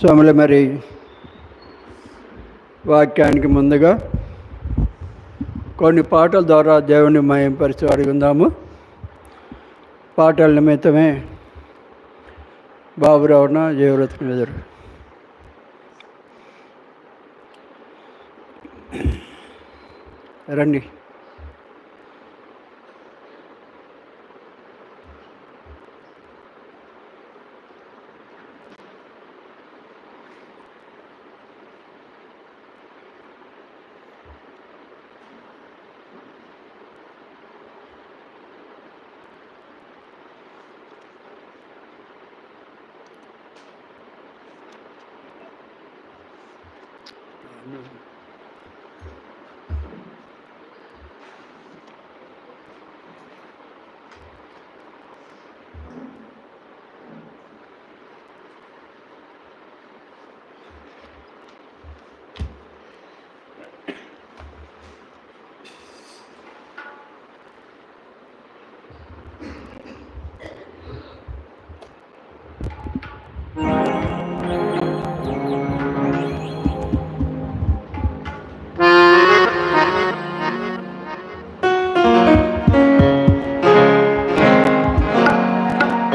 స్వాములు మరి వాక్యానికి ముందుగా కొన్ని పాటల ద్వారా దేవుని మహిమపరిచి అడుగుందాము. పాటల నిమిత్తమే బాబురావున జీవరత్న ఎదురు రండి.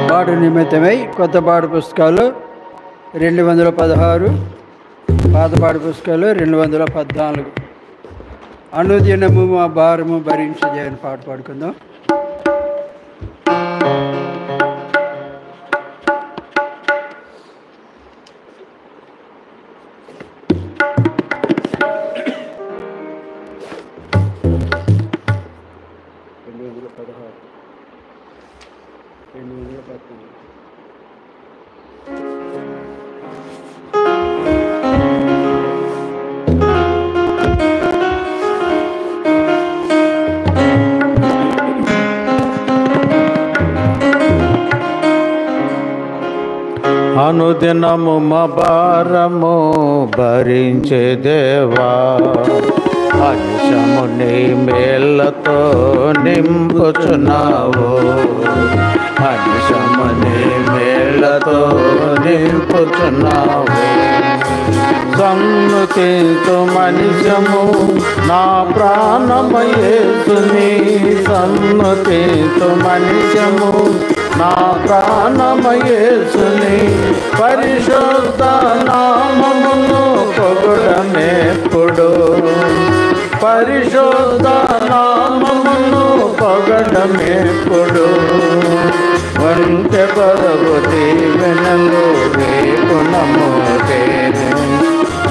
పాట నిమిత్తమై కొత్త పాఠ పుస్తకాలు 216, పాత పాఠ పుస్తకాలు 214. అనుదినము మా భారము భరించే అని పాట పాడుకుందాం. అనుదినము మా భారము భరించే దేవా, అనిశము నీ మేళ్ళతో నింపుచున్నావు, అనిశము నీ మేళ్ళతో నింపుచున్నావు. సన్నుతింతు మనిషము నా ప్రాణమయేసుని, సన్నుతింతు మనిషము నా ప్రాణమయేసుని, పరిశుద్ధ నామమును పొగడమెప్పుడు, పరిశుద్ధ నామమును పొగడమెప్పుడు. వంటె పరవు దీవెనలు రేపు నమోదే,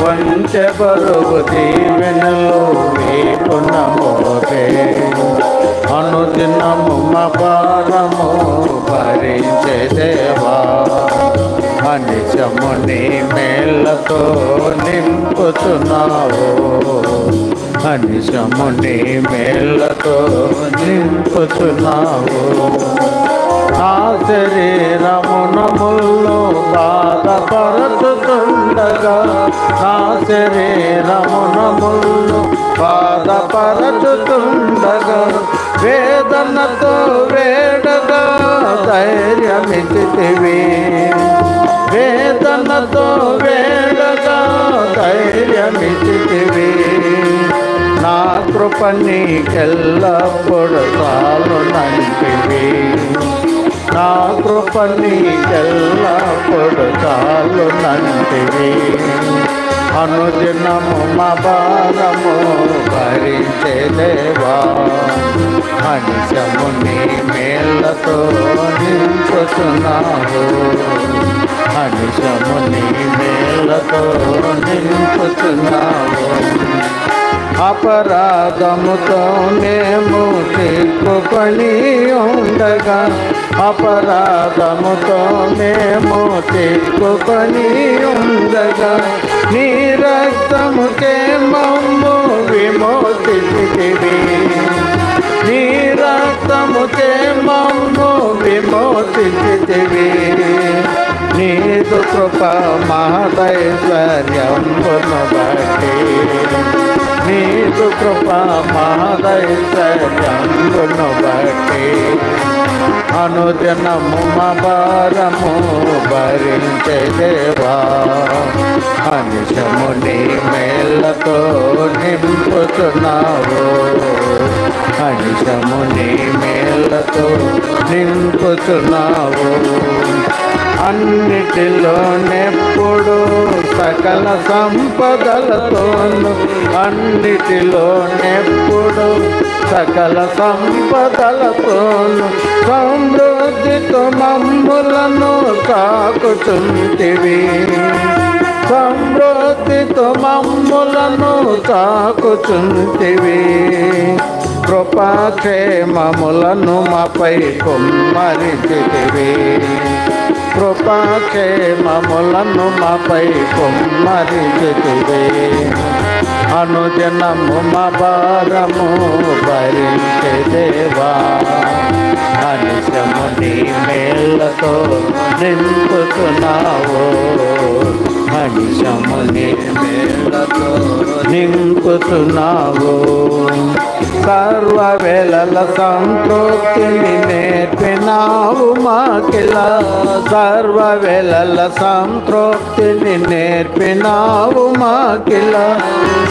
వంటె పరవు దీవెనలు రేపు నమోదే. అనుదినము మా భారము భరించే దేవా, అనిశము నీ మేళ్ళతో నింపుచున్నావు, అనిశము నీ మేళ్ళతో నింపుచున్నావు. నా శరీరమునముల్లో బాధపరచుతుండగా, నా శరీరమునముల్లో బాధపరచుతుండగా, వేదనతో వేడగా ధైర్యమిచ్చితివి, వేదనతో వేడగా ధైర్యమిచ్చితివి. నా కృప నీకెల్లప్పుడు చాలునంటివి, నా కృప నీకెల్లప్పుడు చాలునంటివి. అనుదినము మా భారము భరించే దేవా, అనిశము నీ మేళ్ళతో నింపుచున్నావు, అనిశము నీ మేళ్ళతో నింపుచున్నావు. అపరాధముతో మేము చిక్కుకొని ఉండగా, అపరాధముతో మేము చిక్కుకొని ఉండగా, నీ రక్తముకే మమ్ము విమోచించితివి, నీ రక్తముకే మమ్ము విమోచించితివి. నీదు కృప మహదైశ్వర్యమును బట్టి, నీదు కృప మహదైశ్వర్యమును బట్టి. అనుదినము మా భారము భరించే దేవా అనిశము నీ మేళ్ళతో నింపుతున్నావు అనిశము నీ మేళ్ళతో నింపుతున్నావు అన్నిటిలోనెప్పుడు సకల సంపదలతోను అన్నిటిలోనెప్పుడు సకల సంపదలతోను సమృద్ధితో మమ్ములను తాకుచుంటివి సమృద్ధితో మమ్ములను తాకుచుంటివి కృపాక్షేమములను మాపై కుమ్మరించితివి కృపాక్షేమములను మాపై కుమ్మరించితివి అనుదినము మా భారము భరించే దేవా అనిశము నీ మేళ్ళతో నింపుతున్నావు అనిశము నీ మేళ్ళతో నింపుతున్నావు సర్వవేళల సంతృప్తిని నేర్పినావు మాకిలా సర్వవేళల సంతృప్తిని నేర్పినావు మాకిలా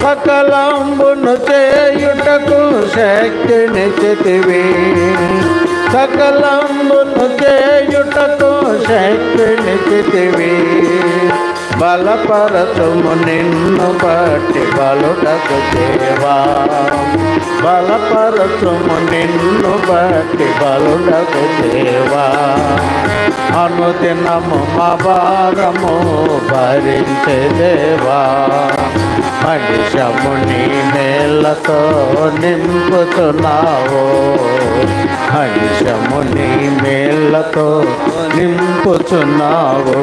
సకలంబును చేయుటకు శక్తినిచ్చితివి సకలంబును చేయుటకు శక్తినిచ్చితివి బలపరతుము నిన్ను బట్టి బలుటకు దేవా బలపరతుము నిన్ను బట్టి బలుటకు దేవా అనుదినము మా భారము భరించే దేవా అనిశము నీ మేళ్ళతో నింపుతున్నావు అనిశము నీ మేళ్ళతో నింపుతున్నావు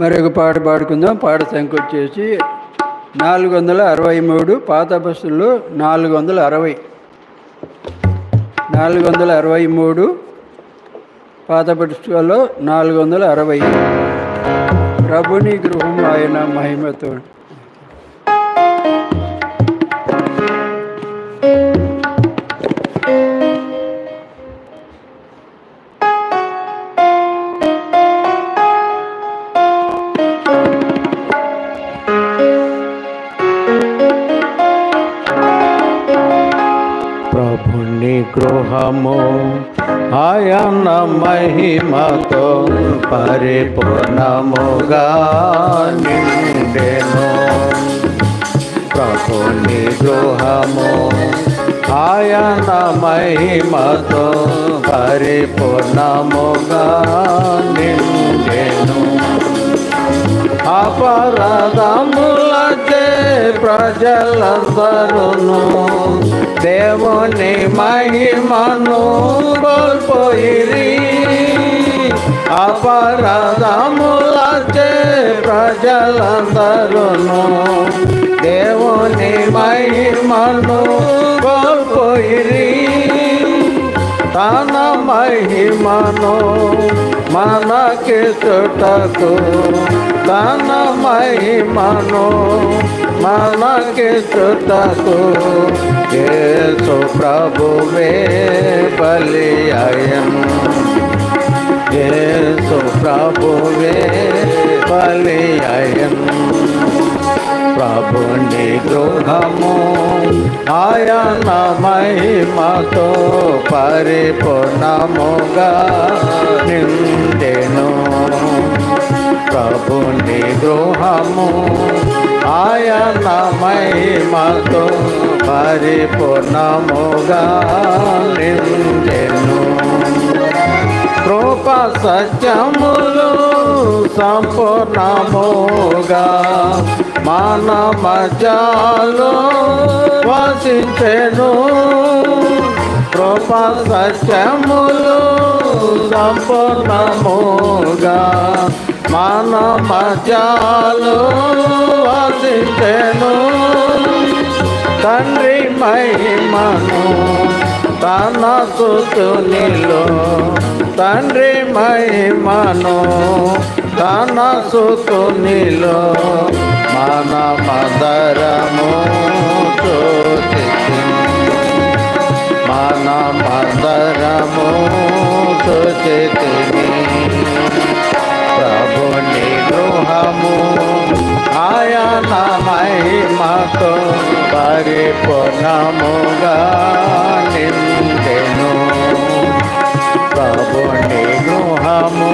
మరొక పాట పాడుకుందాం. పాట సంఖ్య వచ్చేసి 463. పాత బస్సుల్లో 460. 463 పాత పుస్తకాల్లో 460. ప్రభుని గృహం ఆయన మహిమతో. ప్రభుని గృహము ఆయన మహిమతో పరిపూర్ణముగా నిండెను. ప్రభుని గృహము ఆయన మహిమతో పరిపూర్ణముగా నిండెను. అపరాధములచే ప్రజలందరును దేవుని మహిమను కోల్పోయిరి. అపరాధములచే ప్రజలందరును దేవుని మహిమను కోల్పోయిరి. తన మహిమను మనకిచ్చుటకు తన మహిమను మనకిచ్చుటకు యేసు ప్రభువే బలి అయ్యను. యేసు ప్రభువే బలి అయ్యను. ప్రభుని గృహము ఆయన మహిమతో పరిపూర్ణముగా నిండెను. ప్రభుని గృహము ఆయన మహిమతో పరిపూర్ణముగా నిండెను. కృప సత్యములు సంపూర్ణముగా మన మధ్యలో వసించెను. కృప సత్యములు సంపూర్ణముగా మన మధ్యలో వసించెను. తండ్రి మహిమను తన సుతునిలో, తండ్రి మహిమను తన సుతునిలో మన మదరము చూచితిమి, మన మదరము చూచితిమి. ప్రభుని గృహము ఆయన మహిమతో పరిపూర్ణముగా నిండెను. ప్రభుని గృహము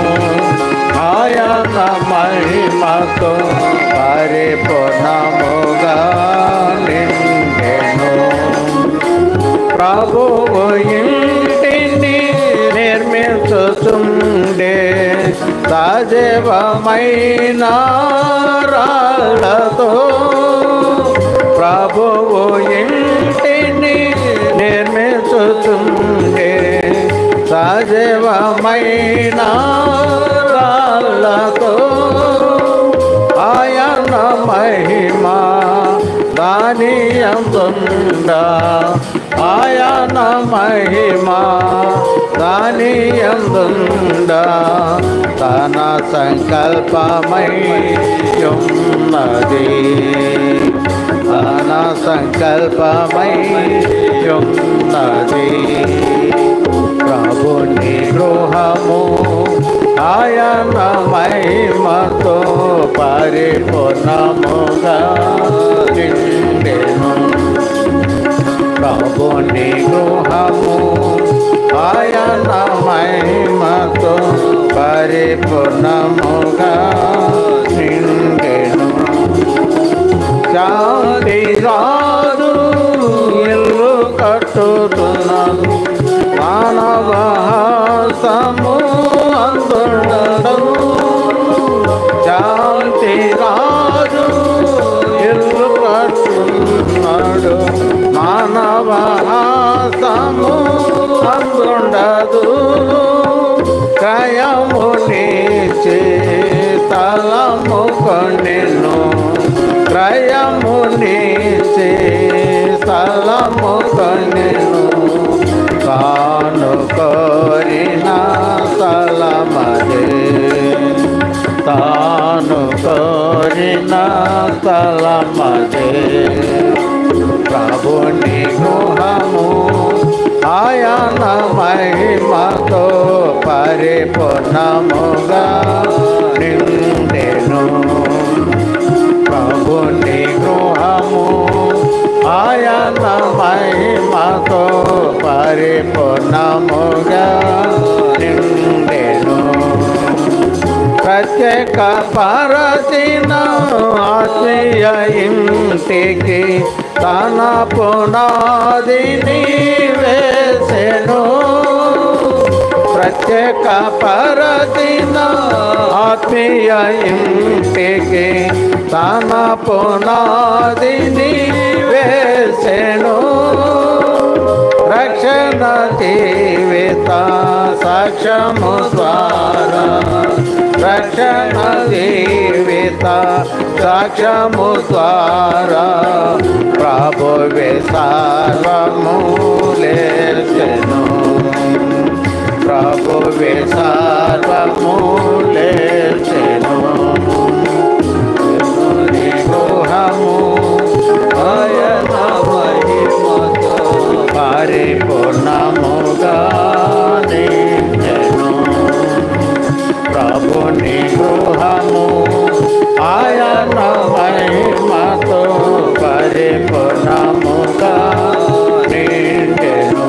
ఆయన మహిమతో పరిపూర్ణముగా నిండెను. ప్రభువు ఇంటిని నిర్మించుచుండే సజీవమైన రాళ్ళతో, ప్రభువు ఇంటిని నిర్మించుచుండే సజీవమైన రాళ్ళతో ఆయన మహిమ దాని యందుండా, ఆయన మహిమ దాని యందుండా తన సంకల్పమై ఉన్నది, తన సంకల్పమై ఉన్నది. ప్రభుని గృహము ఆయన మహిమతో పరిపూర్ణముగా నిండెను. ప్రభుని గృహము ఆయన మహిమతో పరిపూర్ణముగా నిండెను. శాంతి రాజు ఇల్లు కట్టుతున్నాను, మానవహాసము అందుండడు. శాంతి రాజు ఇల్లు కట్టున్నాడు, మానవహాసము అందుండదు. క్రయమునిచే తలము కొనెను, క్రయమునిచే తలము కొనెను. తాను కోరిన స్థలమదే, తాను కోరిన స్థలమదే. ప్రభుని గృహము ఆయన మహిమతో పరిపూర్ణముగా నిండెను. ప్రభుని గృహము ఆయన మహిమతో పరిపూర్ణముగా నిండెను. ప్రత్యేక పరచిన ఆత్మీయ ఇంటికి తన పునాదిని వేసెను. ప్రత్యేక పరచిన ఆత్మీయ ఇంటికి తన పునాదిని వేసెను. రక్షణ జీవిత సాక్ష్యము ద్వారా, రక్షణ జీవిత సాక్ష్యము ద్వారా ప్రభువే సర్వము లేచెను, ప్రభువే సర్వము లేచెను. గృహము ఆయన మహిమతో పరిపూర్ణముగా నిండెను. ప్రభుని గృహము ఆయన మహిమతో పరిపూర్ణముగా నిండెను.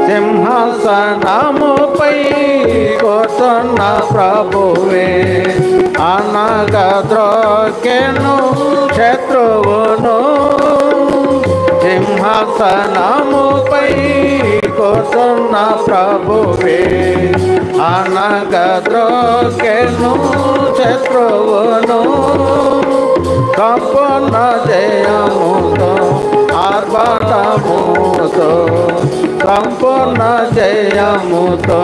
సింహాసనముపై కూర్చున్న ప్రభువే అనగా ద్రోకెను శత్రువును. సింహాసనముపై కూర్చున్న ప్రభువే అనగా ద్రోకెను శత్రువును. సంపూర్ణ జయముతో ఆర్భ ఆర్భాటముతో సంపూర్ణ జయముతో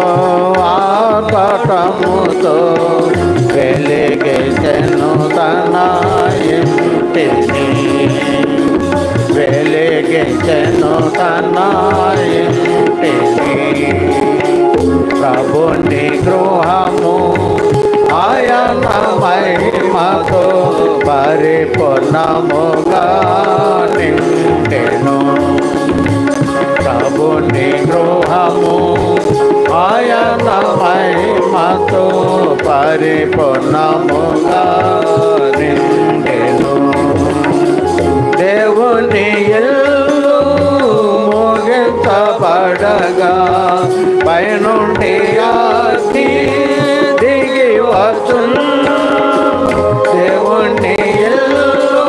ఆర్భాటముతో వెలిగించెను తన ఇంటిని వెలిగించెను తన ఇంటిని ప్రభుని గృహము ఆయన మహిమతో పరిపూర్ణముగా నిండెను ప్రభుని గృహము ఆయన మహిమతో పరిపూర్ణముగా నిండెను దేవుని ఇల్లు ముగించబడగా పైనుండి అగ్ని దిగి వచ్చును దేవుని ఇల్లు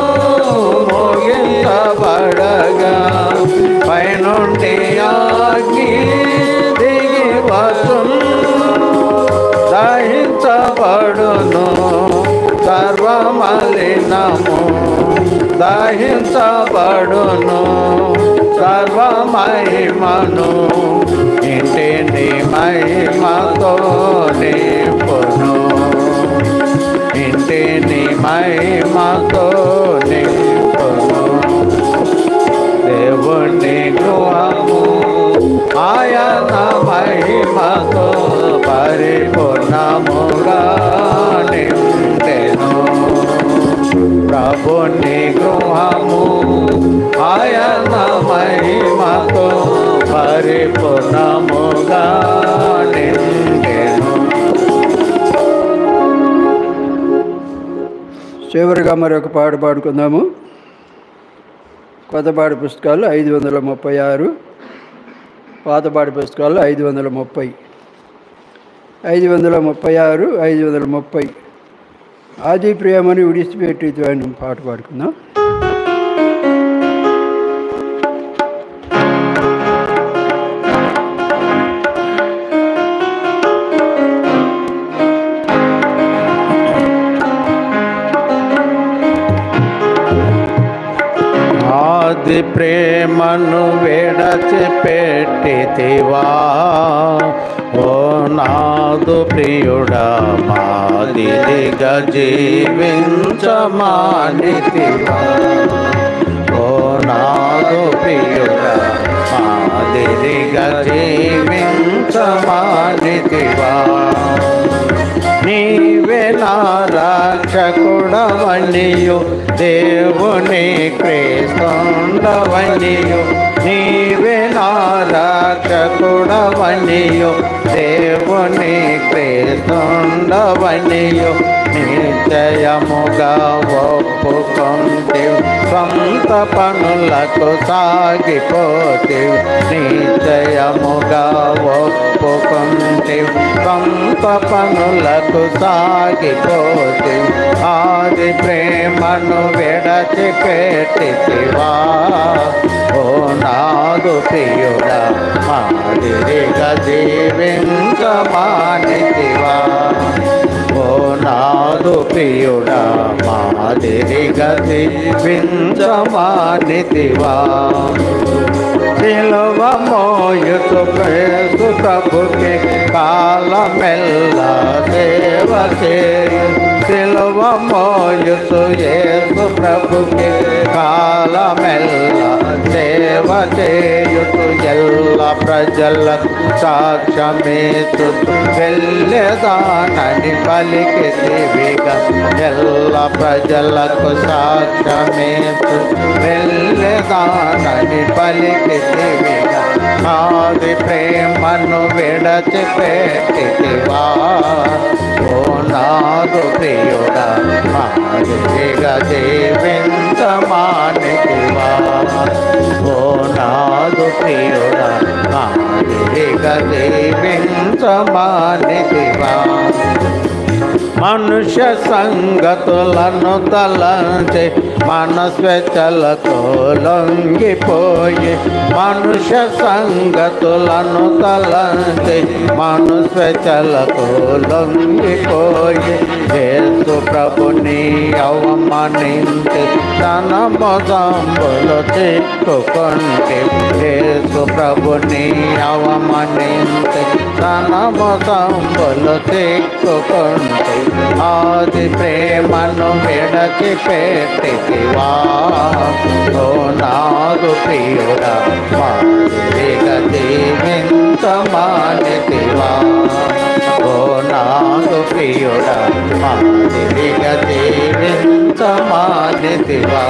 ముగించబడగా పైనుండి అగ్ని దిగి వచ్చును దహించబడును సర్వమలినము దహించబడును సర్వమహిమను ఇంటిని మహిమతో నింపును ఇంటిని మహిమతో నింపును దేవుని గృహము ఆయన మహిమతో పరిపూర్ణముగా నిండెను ప్రభుని గృహము ఆయన మహిమతో పరిపూర్ణముగా నిండెను. చివరిగా మరొక పాట పాడుకుందాము. కొత్తపాటి పుస్తకాలు 536, పాతపాటి పుస్తకాలు 530. 536, 530 ఆది ప్రేమని విడిచిపెట్టి అని పాట పాడుకుందాం. ఆది ప్రేమను విడిచిపెట్టితివా ఓ నాదు ప్రియుడా మాదిరిగా జీవించమానితివా ఓ నాదు ప్రియుడా మాదిరిగా జీవించమానితివా నీవే నా రక్షకుడవనియు దేవుని క్రీస్తుండవనియు నీవే నా రక్షకుడవనియు దేవుని క్రీస్తుండవనియు నిశ్చయముగా ఒప్పుకొంటే సొంత పనులకు సాగిపోతే నిశ్చయముగా ఒప్పుకొంటే సొంత పనులకు సాగిపోతే ఆది ప్రేమను విడిచిపెట్టితివా ఓ నాదు ప్రియుడా మాదిరిగా జీవించమానితివా ఓ నాదు ప్రియుడా మాదిరిగా జీవించమానితివా సిలువ మోయుచు యేసు ప్రభుకి కాలమెల్లా సేవ చేయు సిలువ మోయుచు యేసు ప్రభుకి కాలమెల్లా సేవ చేయుచు ఎల్ల ప్రజలకు సాక్ష్యమేచుచు వెళ్ళేదానని పలికితివిగా ఎల్ల ప్రజలకు సాక్ష్యమేచు వెళ్ళేదానని పలికితివిగా ఆది ప్రేమను విడిచిపెట్టితివా ఓ నాదు ప్రియుడా మాదిరిగా జీవించమానితివా ఓ నాదు ప్రియుడా మాదిరిగా జీవించమానితివా మనుష్య సంగతులను తలంచి మనస్వెచ్చలకు లొంగిపోయి మనుష్య సంగతులను తలంచి మనస్వెచ్చలకు లొంగిపోయి యేసు ప్రభుని అవమానించి తన మోసంబులు చిక్కుకుంటే యేసు ప్రభుని అవమానించి తన మోసంబులు చిక్కుకుంటే ఆది ప్రేమను విడచిపెట్టితివా ఓ నాదు ప్రియుడా మాదిరిగా జీవించమానితివా ఓ నాదు ప్రియుడా మాదిరిగా జీవించమానితివా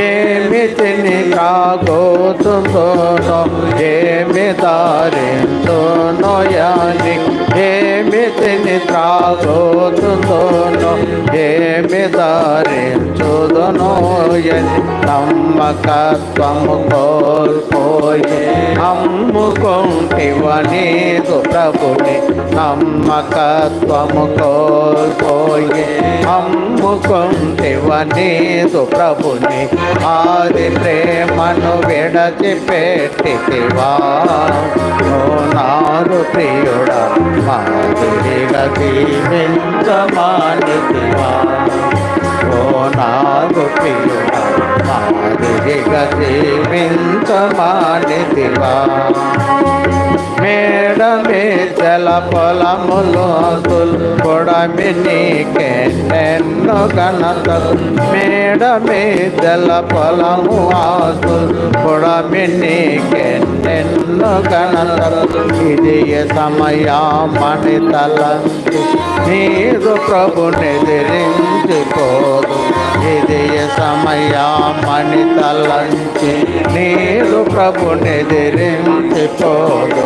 ఏమి తిని తాగోతుందోనో ఏమి దారిందోనో యాని ఏమి తిని త్రాగోతుందోనో ఏమి దారించుదనో యని నమ్మకత్వము కోల్పోయి అమ్ముకుంటివనీదు ప్రభుని నమ్మకత్వము కోల్పోయి అమ్ముకుంటివనీదు ప్రభుని ఆది ప్రేమను విడచిపెట్టితివా ఓ నాదు ప్రియుడా మాదిరిగా జీవించమానితివా ఓ నాదు ప్రియుడా మాదిరిగా జీవించమానితివా మేడమే జల పొలములు కొడమి నీకెన్నెన్నో ఘనతలు మేడమే జల పొలము ఆసులు కొడమి నీకెన్నెన్నో ఘనతలు ఇది సమయమని తలంచి నీరు ప్రభునెదిరించుకోదు ఇది సమయమని తలంచి నీరు ప్రభునెదిరించుకోదు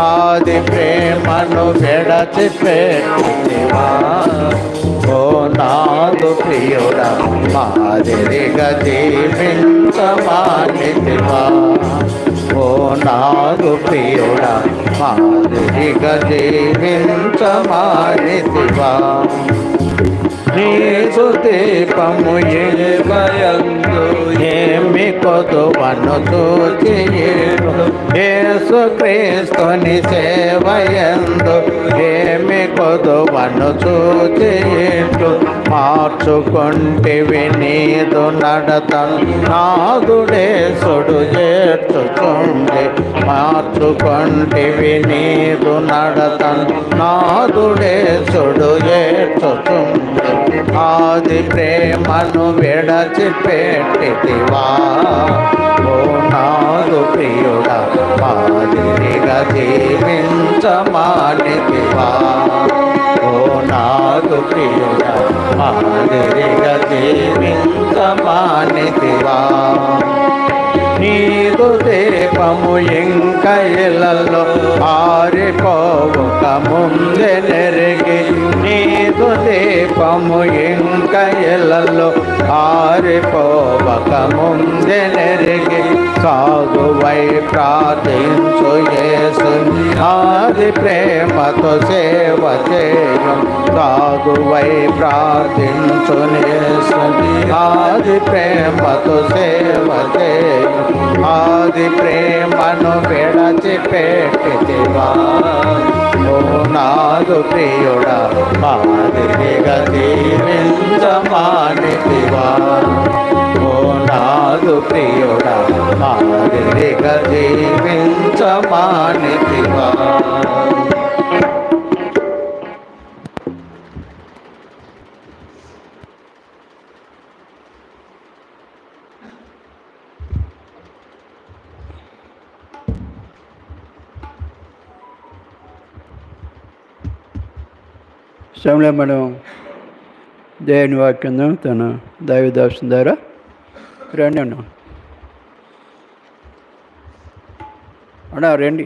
ఆది ప్రేమను విడచిపెట్టితివా ఓ నాదు ప్రియుడా మాదిరిగా జీవించమానితివా ఓ నాదు ప్రియుడా మాదిరిగా జీవించమానితివా నీసు దీపము ఏమయందు ఏమి కొదువను చూచియేడు యేసు క్రీస్తుని సేవయందు ఏమి కొదువను చూచియేడు మార్చుకొంటివి నీదు నడతను నాదుడేసుడు చేర్చుచుండే మార్చుకొంటివి నీదు నడతను నాదుడేసుడు చేర్చుచుండే ఆది ప్రేమను విడచిపెట్టితివా ఓ నాదు ప్రియుడా మాదిరిగా జీవించమానితివా ఓ నాదు ప్రియుడా మాదిరిగా జీవించమానితివా నీదు దీపము ఇంక ఇళ్ళలో ఆరిపోవుక ముందే నెరిగి నీదు దీపము ఇంక ఇళ్ళలో ఆరిపోవక ముందే నెరిగి సాధువై ప్రార్థించు యేసు ఆది ప్రేమతో సేవ చేయం సాధువై ప్రార్థించు యేసు ఆది ప్రేమతో సేవ చేయం ఆది ప్రేమను విడచిపెట్టితివా ఓ నాదు ప్రియుడా మాదిరిగా జీవించమానితివా ఓ నాదు ప్రియుడా మాదిరిగా జీవించమానితివా సమయంలో మనం దేవుని వాక్యం తన దైవదాసం ద్వారా రండి అన్నా రండి.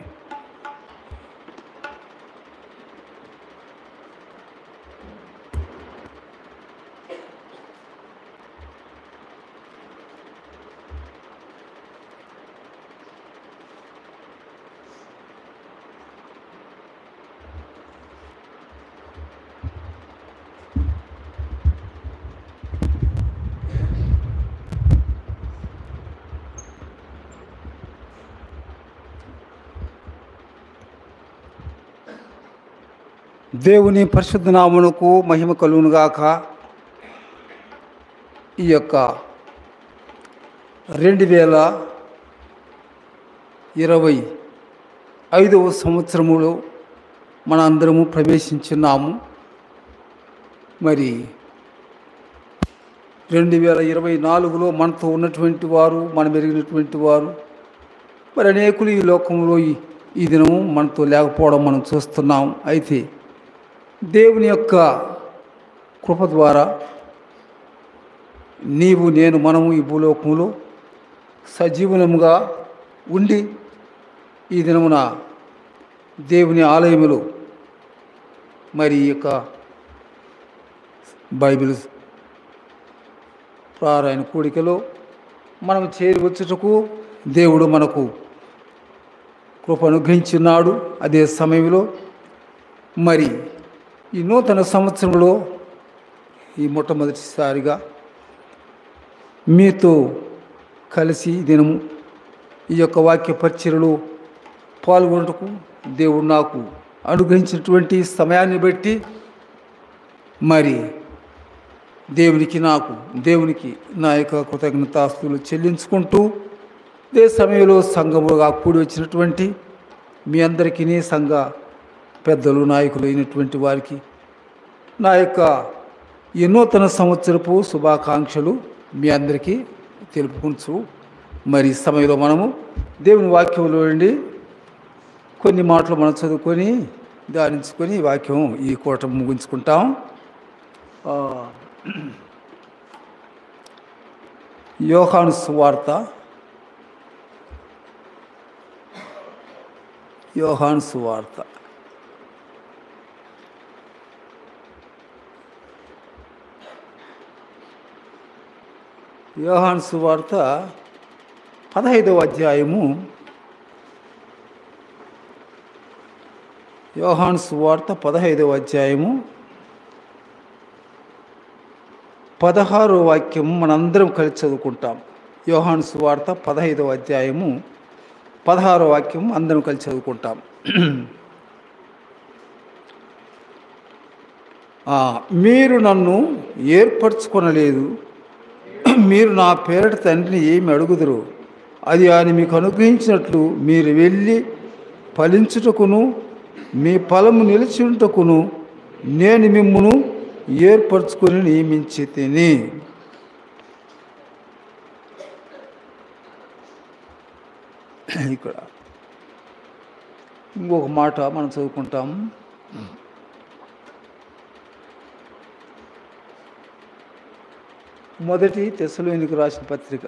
దేవుని పరిశుద్ధ నామమునకు మహిమ కలుగునుగాక. ఈ యొక్క 2025వ సంవత్సరములో మన అందరము ప్రవేశించున్నాము. మరి 2024లో మనతో ఉన్నటువంటి వారు, మనం ఎరిగినటువంటి వారు, మరి అనేకులు ఈ లోకంలో ఈ దినము మనతో లేకపోవడం మనం చూస్తున్నాం. అయితే దేవుని యొక్క కృప ద్వారా నీవు, నేను, మనము ఈ భూలోకంలో సజీవనముగా ఉండి ఈ దినమున దేవుని ఆలయములో మరి ఈ యొక్క బైబిల్ పారాయణ కూడికలో మనం చేరి వచ్చుటకు దేవుడు మనకు కృప అనుగ్రహించున్నాడు. అదే సమయంలో మరి ఈ నూతన సంవత్సరంలో ఈ మొట్టమొదటిసారిగా మీతో కలిసి దినము ఈ యొక్క వాక్య పరిచర్యలో పాల్గొనటకు దేవుడు నాకు అనుగ్రహించినటువంటి సమయాన్ని బట్టి మరి దేవునికి నా యొక్క కృతజ్ఞతాస్తులు చెల్లించుకుంటూ ఇదే సమయంలో సంఘముగా కూడి వచ్చినటువంటి మీ అందరికీ, సంఘ పెద్దలు, నాయకులు అయినటువంటి వారికి నా యొక్క ఈ నూతన సంవత్సరపు శుభాకాంక్షలు మీ అందరికీ తెలుపుకుంటూ మరి సమయంలో మనము దేవుని వాక్యంలో నుండి కొన్ని మాటలు మనం చదువుకొని ధ్యానించుకొని వాక్యం ఈ కోట ముగించుకుంటాం. యోహాను సువార్త యోహాను సువార్త 15వ అధ్యాయము. యోహాను సువార్త 15వ అధ్యాయము 16వ వాక్యం మనందరం కలిసి చదువుకుంటాం. యోహాను సువార్త 15వ అధ్యాయము 16వ వాక్యం అందరం కలిసి చదువుకుంటాం. మీరు నన్ను ఏర్పరచుకొనలేదు, మీరు నా పేరట తండ్రిని ఏమి అడుగుదురు అది ఆయన మీకు అనుగ్రహించినట్లు మీరు వెళ్ళి ఫలించుటకును మీ ఫలము నిలిచుటకును నేను మిమ్మును ఏర్పరచుకొని నియమించి తిని. ఇక్కడ ఇంకొక మాట మనం చదువుకుంటాం. మొదటి తెస్సలోనికీయులకు రాసిన పత్రిక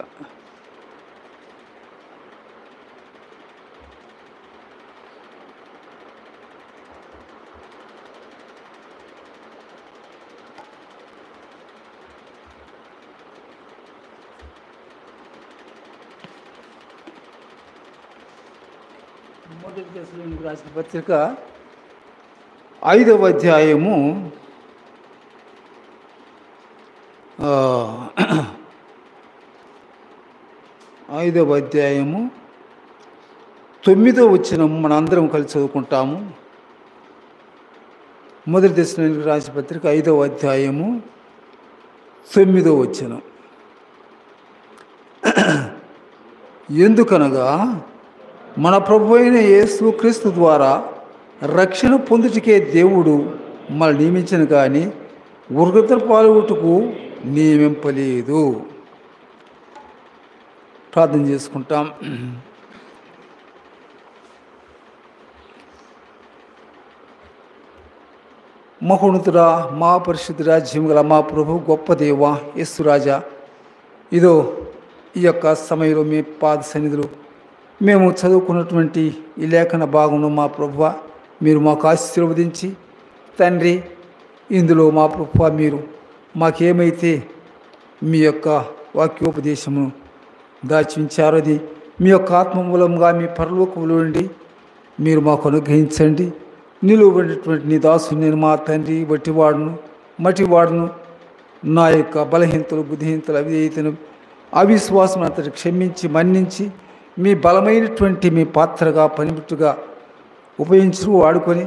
5వ అధ్యాయము 9వ వచనం మనందరం కలిసి చదువుకుంటాము. మొదటి తెస్సలోనికీయులకు రాసిన పత్రిక 5వ అధ్యాయము 9వ వచనం. ఎందుకనగా మన ప్రభు అయిన యేసుక్రీస్తు ద్వారా రక్షణ పొందుటకే దేవుడు మనల్ని నియమించను కానీ ఉగ్రత పాల్గొట్టుకు నియమింపలేదు. ప్రార్థన చేసుకుంటాం. మహోన్నతుడా, మా పరిశుద్ధ రాజ్యం గల మా ప్రభు, గొప్ప దేవ యేసురాజా, ఇదో ఈ యొక్క సమయంలో మీ పాద సన్నిధిలో మేము చదువుకున్నటువంటి ఈ లేఖన భాగంలో మా ప్రభువ మీరు మాకు ఆశీర్వదించి తండ్రి, ఇందులో మా ప్రభువ మీరు మాకేమైతే మీ యొక్క వాక్యోపదేశము దాచించారో అది మీ యొక్క ఆత్మ మూలంగా మీ పరలోకములో నుండి మీరు మాకు అనుగ్రహించండి. నిలువబడినటువంటి నీ దాసుని నేను మా తండ్రి మటివాడును నా యొక్క బలహీనతలు, బుద్ధిహీనతలు, అవిధేయతను, అవిశ్వాసం అంతటి క్షమించి మన్నించి మీ బలమైనటువంటి మీ పాత్రగా పనిముట్టుగా ఉపయోగించు వాడుకొని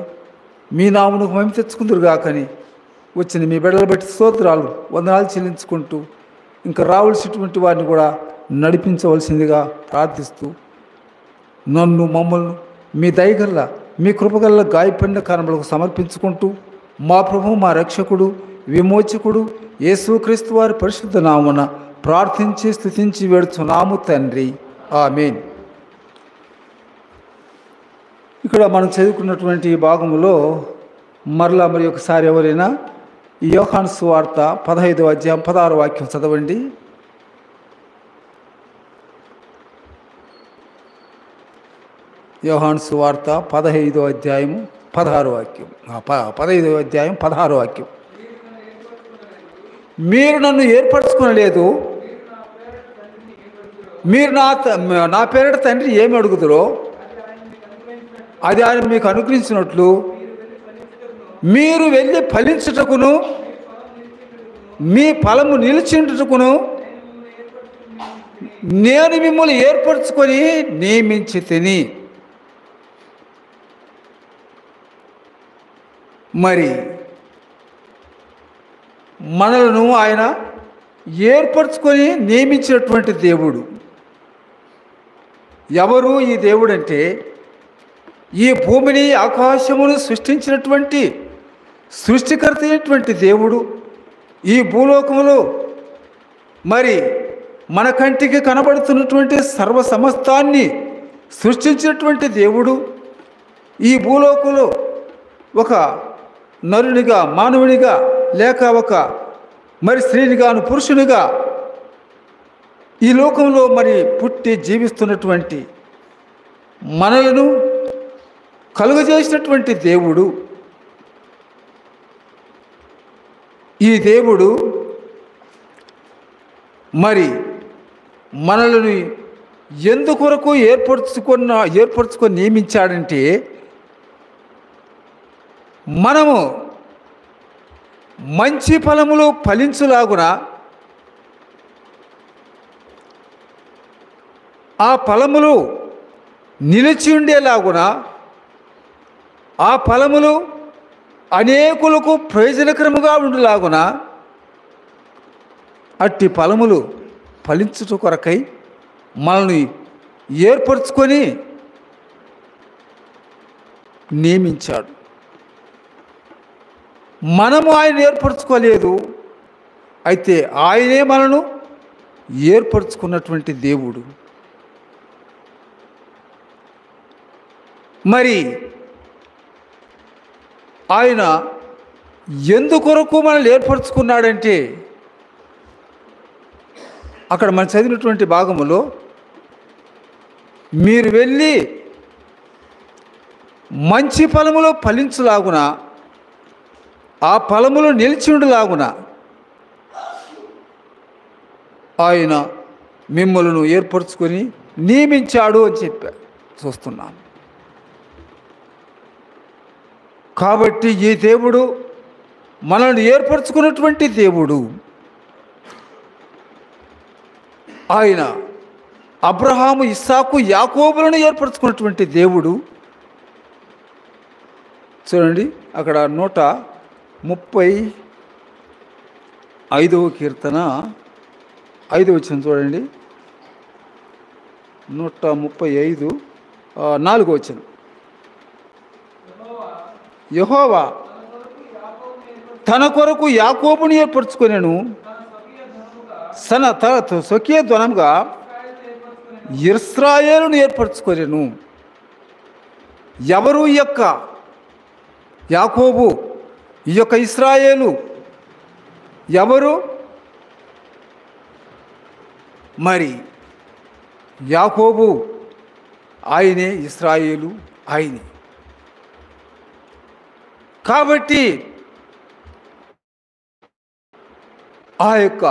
మీ నామమునకు మహిమ తెచ్చుకుందురుగాకని వచ్చిన మీ బిడ్డలు బట్టి స్తోత్రాలు వందనాలు చెల్లించుకుంటూ ఇంకా రావాల్సినటువంటి వారిని కూడా నడిపించవలసిందిగా ప్రార్థిస్తూ నన్ను మమ్మల్ని మీ దయగల్ల మీ కృపగల్ల గాయపడిన కారణములకు సమర్పించుకుంటూ మా ప్రభువు మా రక్షకుడు విమోచకుడు యేసుక్రీస్తు వారి పరిశుద్ధ నామమున ప్రార్థించి స్తుతించి వేడుచున్నాము తండ్రి ఆమేన్. ఇక్కడ మనం చదువుకున్నటువంటి భాగంలో మరలా మరి ఒకసారి ఎవరైనా ఈ యోహాను సువార్త 15వ అధ్యాయం 16వ వాక్యం చదవండి. యోహాను సువార్త 15వ అధ్యాయము 16వ వాక్యం 15వ అధ్యాయం 16వ వాక్యం. మీరు నన్ను ఏర్పరచుకొనలేదు, మీరు నా పేరిట తండ్రి ఏమి అడుగుదురో అది ఆయన మీకు అనుగ్రహించినట్లు మీరు వెళ్ళి ఫలించుటకును మీ ఫలము నిలిచిండుటకును నేను మిమ్మల్ని ఏర్పరచుకొని నియమించి తిని. మరి మనలను ఆయన ఏర్పరచుకొని నియమించినటువంటి దేవుడు ఎవరు? ఈ దేవుడు అంటే ఈ భూమిని ఆకాశమును సృష్టించినటువంటి సృష్టికర్త అయినటువంటి దేవుడు. ఈ భూలోకములో మరి మన కంటికి కనబడుతున్నటువంటి సర్వ సమస్తాన్ని సృష్టించినటువంటి దేవుడు ఈ భూలోకంలో ఒక నరునిగా మానవునిగా లేక ఒక మరి స్త్రీనిగాను పురుషునిగా ఈ లోకంలో మరి పుట్టి జీవిస్తున్నటువంటి మనలను కలుగజేసినటువంటి దేవుడు. ఈ దేవుడు మరి మనల్ని ఎందుకొరకు ఏర్పరచుకొని నియమించాడంటే మనము మంచి ఫలములు ఫలించులాగున ఆ ఫలములు నిలిచి ఉండేలాగున ఆ ఫలములు అనేకులకు ప్రయోజనకరముగా ఉండేలాగున అట్టి ఫలములు ఫలించుట కొరకై మనల్ని ఏర్పరచుకొని నియమించాడు. మనము ఆయన ఏర్పరచుకోలేదు, అయితే ఆయనే మనను ఏర్పరచుకున్నటువంటి దేవుడు. మరి ఆయన ఎందుకొరకు మనల్ని ఏర్పరచుకున్నాడంటే అక్కడ మనం చదివినటువంటి భాగములో మీరు వెళ్ళి మంచి ఫలములో ఫలించులాగున ఆ ఫలములు నిలిచి ఉండలాగున ఆయన మిమ్మల్ని ఏర్పరచుకొని నియమించాడు అని చెప్పారు చూస్తున్నాను. కాబట్టి ఈ దేవుడు మనల్ని ఏర్పరచుకున్నటువంటి దేవుడు. ఆయన అబ్రహాము ఇస్సాకు యాకోబులను ఏర్పరచుకున్నటువంటి దేవుడు. చూడండి అక్కడ 135వ కీర్తన 5వ వచనం చూడండి. 135 4వ వచనం. యెహోవా తన కొరకు యాకోబుని ఏర్పరచుకొనెను, తన స్వకీయ ధనముగా ఇశ్రాయేలును ఏర్పరచుకొనెను. ఎవరు ఈ యొక్క యాకోబు, ఈ యొక్క ఇశ్రాయేలు ఎవరు? మరి యాకోబు ఆయనే, ఇశ్రాయేలు ఆయనే. కాబట్టి ఆ యొక్క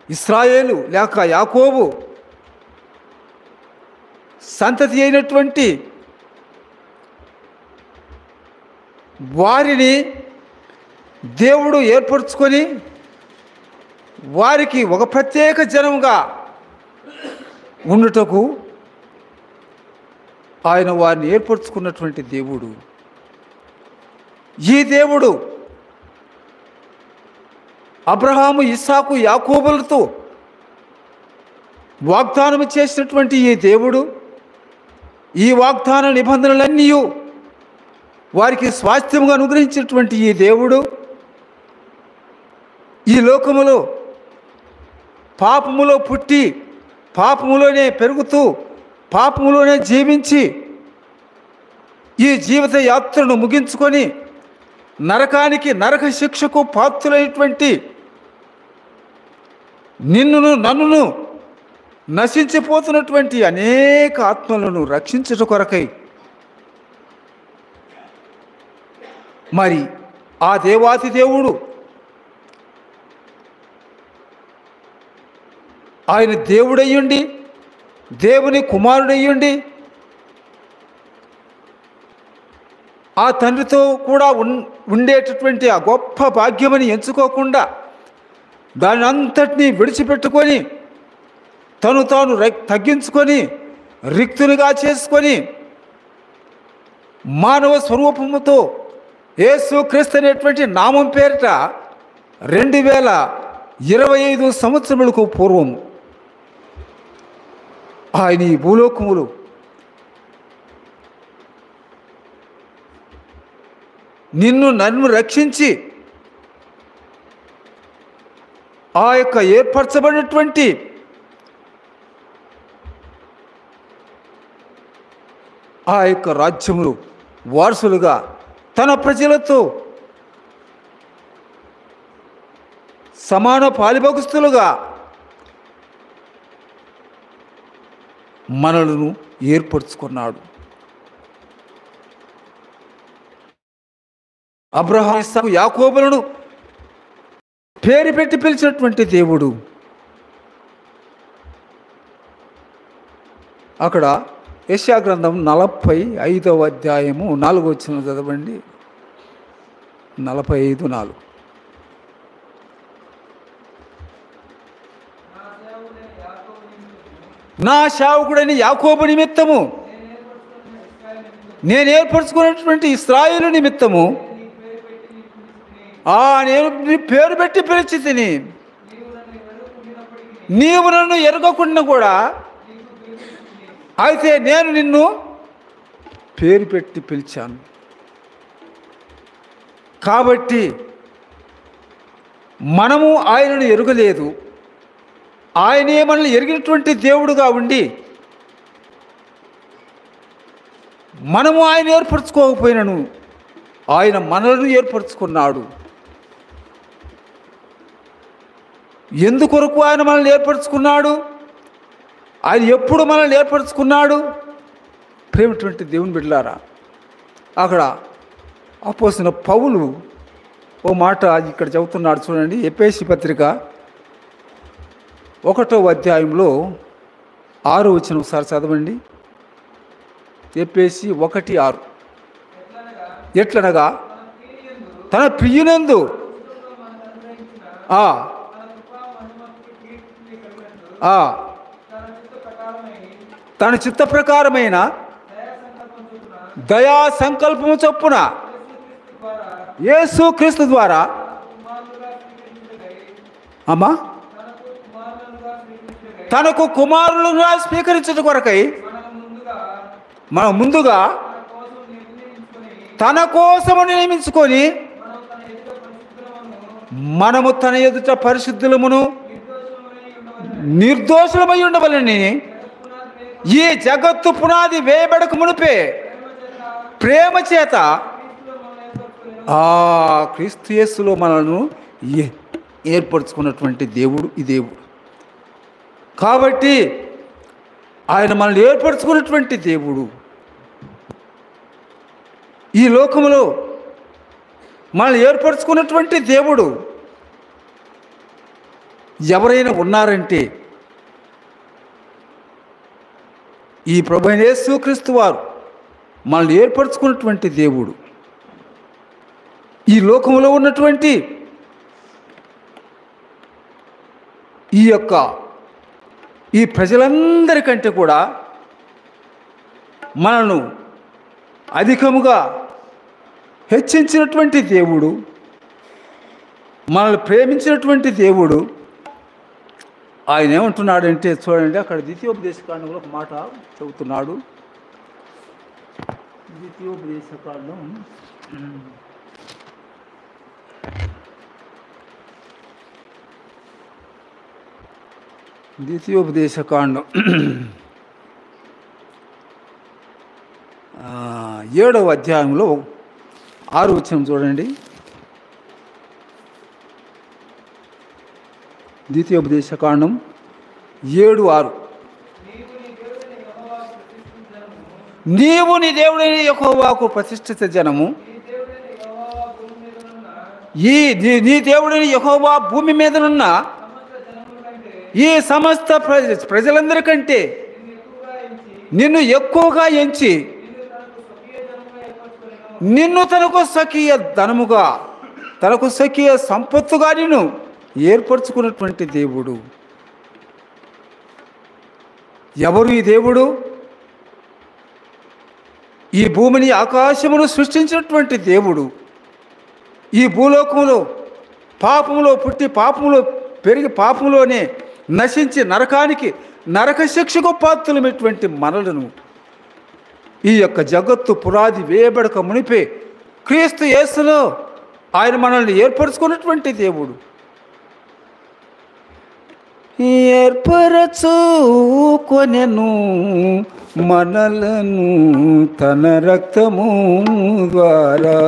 ఇశ్రాయేలు లేక యాకోబు సంతతి అయినటువంటి వారిని దేవుడు ఏర్పరచుకొని వారికి ఒక ప్రత్యేక జనముగా ఉండుటకు ఆయన వారిని ఏర్పరచుకున్నటువంటి దేవుడు. ఈ దేవుడు అబ్రహాము, ఇస్సాకు, యాకోబులతో వాగ్దానం చేసినటువంటి ఈ దేవుడు ఈ వాగ్దాన నిబంధనలన్నీ వారికి స్వాస్థ్యముగా అనుగ్రహించినటువంటి ఈ దేవుడు ఈ లోకములో పాపములో పుట్టి పాపములోనే పెరుగుతూ పాపములోనే జీవించి ఈ జీవిత యాత్రను ముగించుకొని నరక శిక్షకు పాత్రులైనటువంటి నన్నును నశించిపోతున్నటువంటి అనేక ఆత్మలను రక్షించుట కొరకై మరి ఆ దేవాతి దేవుడు ఆయన దేవుడయ్యుండి దేవుని కుమారుడయ్యుండి ఆ తండ్రితో కూడా ఉండేటటువంటి ఆ గొప్ప భాగ్యమని ఎంచుకోకుండా దాని అంతటినీ విడిచిపెట్టుకొని తను తగ్గించుకొని రిక్తునిగా చేసుకొని మానవ స్వరూపముతో యేసుక్రీస్తు అనేటువంటి నామం పేరిట 2025 సంవత్సరములకు పూర్వం ఆయన ఈ భూలోకములు నన్ను రక్షించి ఆ యొక్క ఏర్పరచబడినటువంటి ఆ యొక్క రాజ్యములు వారసులుగా తన ప్రజలతో సమాన పాలిభాగస్తులుగా మనలను ఏర్పరచుకున్నాడు. అబ్రహాము, ఇస్సాకు, యాకోబులను పేరు పెట్టి పిలిచినటువంటి దేవుడు అక్కడ యెషయా గ్రంథం 45వ అధ్యాయము 4వ వచనం చదవండి. 45:4. నా సేవకుడైన యాకోబు నిమిత్తము నేను ఏర్పరచుకున్నటువంటి ఇశ్రాయేలు నిమిత్తము నేను నీ పేరు పెట్టి పిలిచి తిని నీవు నన్ను ఎరగకుండా కూడా అయితే నేను నిన్ను పేరు పెట్టి పిలిచాను. కాబట్టి మనము ఆయనను ఎరుగలేదు, ఆయనే మనల్ని ఎరిగినటువంటి దేవుడుగా ఉండి మనము ఆయన ఏర్పరచుకోకపోయినను ఆయన మనలను ఏర్పరచుకున్నాడు. ఎందుకొరకు ఆయన మనల్ని ఏర్పరచుకున్నాడు? ఆయన ఎప్పుడు మనల్ని ఏర్పరచుకున్నాడు? ప్రేమటువంటి దేవుని బిడ్డలారా, అక్కడ అపోస్తలుడైన పౌలు ఓ మాట ఇక్కడ చెబుతున్నాడు చూడండి. ఎఫెసీ పత్రిక 1వ అధ్యాయంలో 6వ వచనం ఒకసారి చదవండి. ఎఫెసీ 1:6. ఎట్లనగా తన ప్రియునందు తన చిత్త ప్రకారమైన దయా సంకల్పము చొప్పున యేసుక్రీస్తు ద్వారా తనకు కుమారులుగా స్వీకరించడం కొరకై మనం ముందుగా తన కోసము నియమించుకొని మనము తన ఎదుట పరిశుద్ధులమును నిర్దోషులమై ఉండవలని ఈ జగత్తు పునాది వేయబడక మునిపే ప్రేమ చేత క్రీస్తు యేసులో మనను ఏర్పరచుకున్నటువంటి దేవుడు ఈ దేవుడు. కాబట్టి ఆయన మనల్ని ఏర్పరచుకున్నటువంటి దేవుడు. ఈ లోకములో మనల్ని ఏర్పరచుకున్నటువంటి దేవుడు ఎవరైనా ఉన్నారంటే ఈ ప్రభువైన యేసుక్రీస్తు వారు మనల్ని ఏర్పరచుకున్నటువంటి దేవుడు. ఈ లోకంలో ఉన్నటువంటి ఈ ప్రజలందరికంటే కూడా మనను అధికముగా హెచ్చించినటువంటి దేవుడు, మనల్ని ప్రేమించినటువంటి దేవుడు ఆయన ఏమంటున్నాడంటే చూడండి, అక్కడ ద్వితీయోపదేశకాండంలో ఒక మాట చెబుతున్నాడు. ద్వితీయోపదేశకాండం 7వ అధ్యాయంలో 6వ వచనం చూడండి. ద్వితీయోపదేశకాండం 7:6. నీవు నీ దేవుడైన యెహోవాకు ప్రతిష్ఠిత జనము, నీ దేవుడైన యెహోవా భూమి మీదనున్న ఈ సమస్త ప్రజలందరికంటే నిన్ను ఎక్కువగా ఎంచి నిన్ను తనకు స్వకీయ ధనముగా, తనకు స్వకీయ సంపత్తుగా నిన్ను ఏర్పరచుకున్నటువంటి దేవుడు. ఎవరు ఈ దేవుడు? ఈ భూమిని ఆకాశమును సృష్టించినటువంటి దేవుడు. ఈ భూలోకంలో పాపములో పుట్టి పాపములో పెరిగి పాపంలోనే నశించి నరక శిక్షకు పాత్రలమైనటువంటి మనలను ఈ యొక్క జగత్తు పునాది వేయబడక మునిపే క్రీస్తు యేసులో ఆయన మనల్ని ఏర్పరచుకున్నటువంటి దేవుడు. ఏర్పరచుకొనెను మనలను తన రక్తము ద్వారా,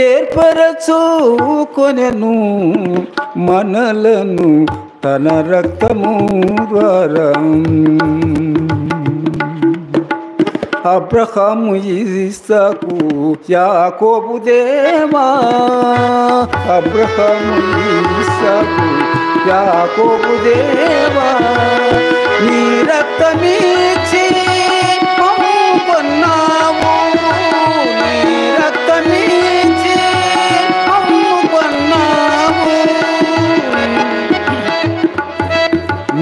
ఏర్పరచుకొనెను మనలను తన రక్తము ద్వారా. అబ్రహాము, ఇస్సాకు, యాకోబు దేవా, అబ్రహాము, ఇస్సాకు, యాకోబు దేవా, నీ రక్తమిచ్చి మమ్ము కొన్నావు, నీ రక్తమిచ్చి మమ్ము కొన్నావు,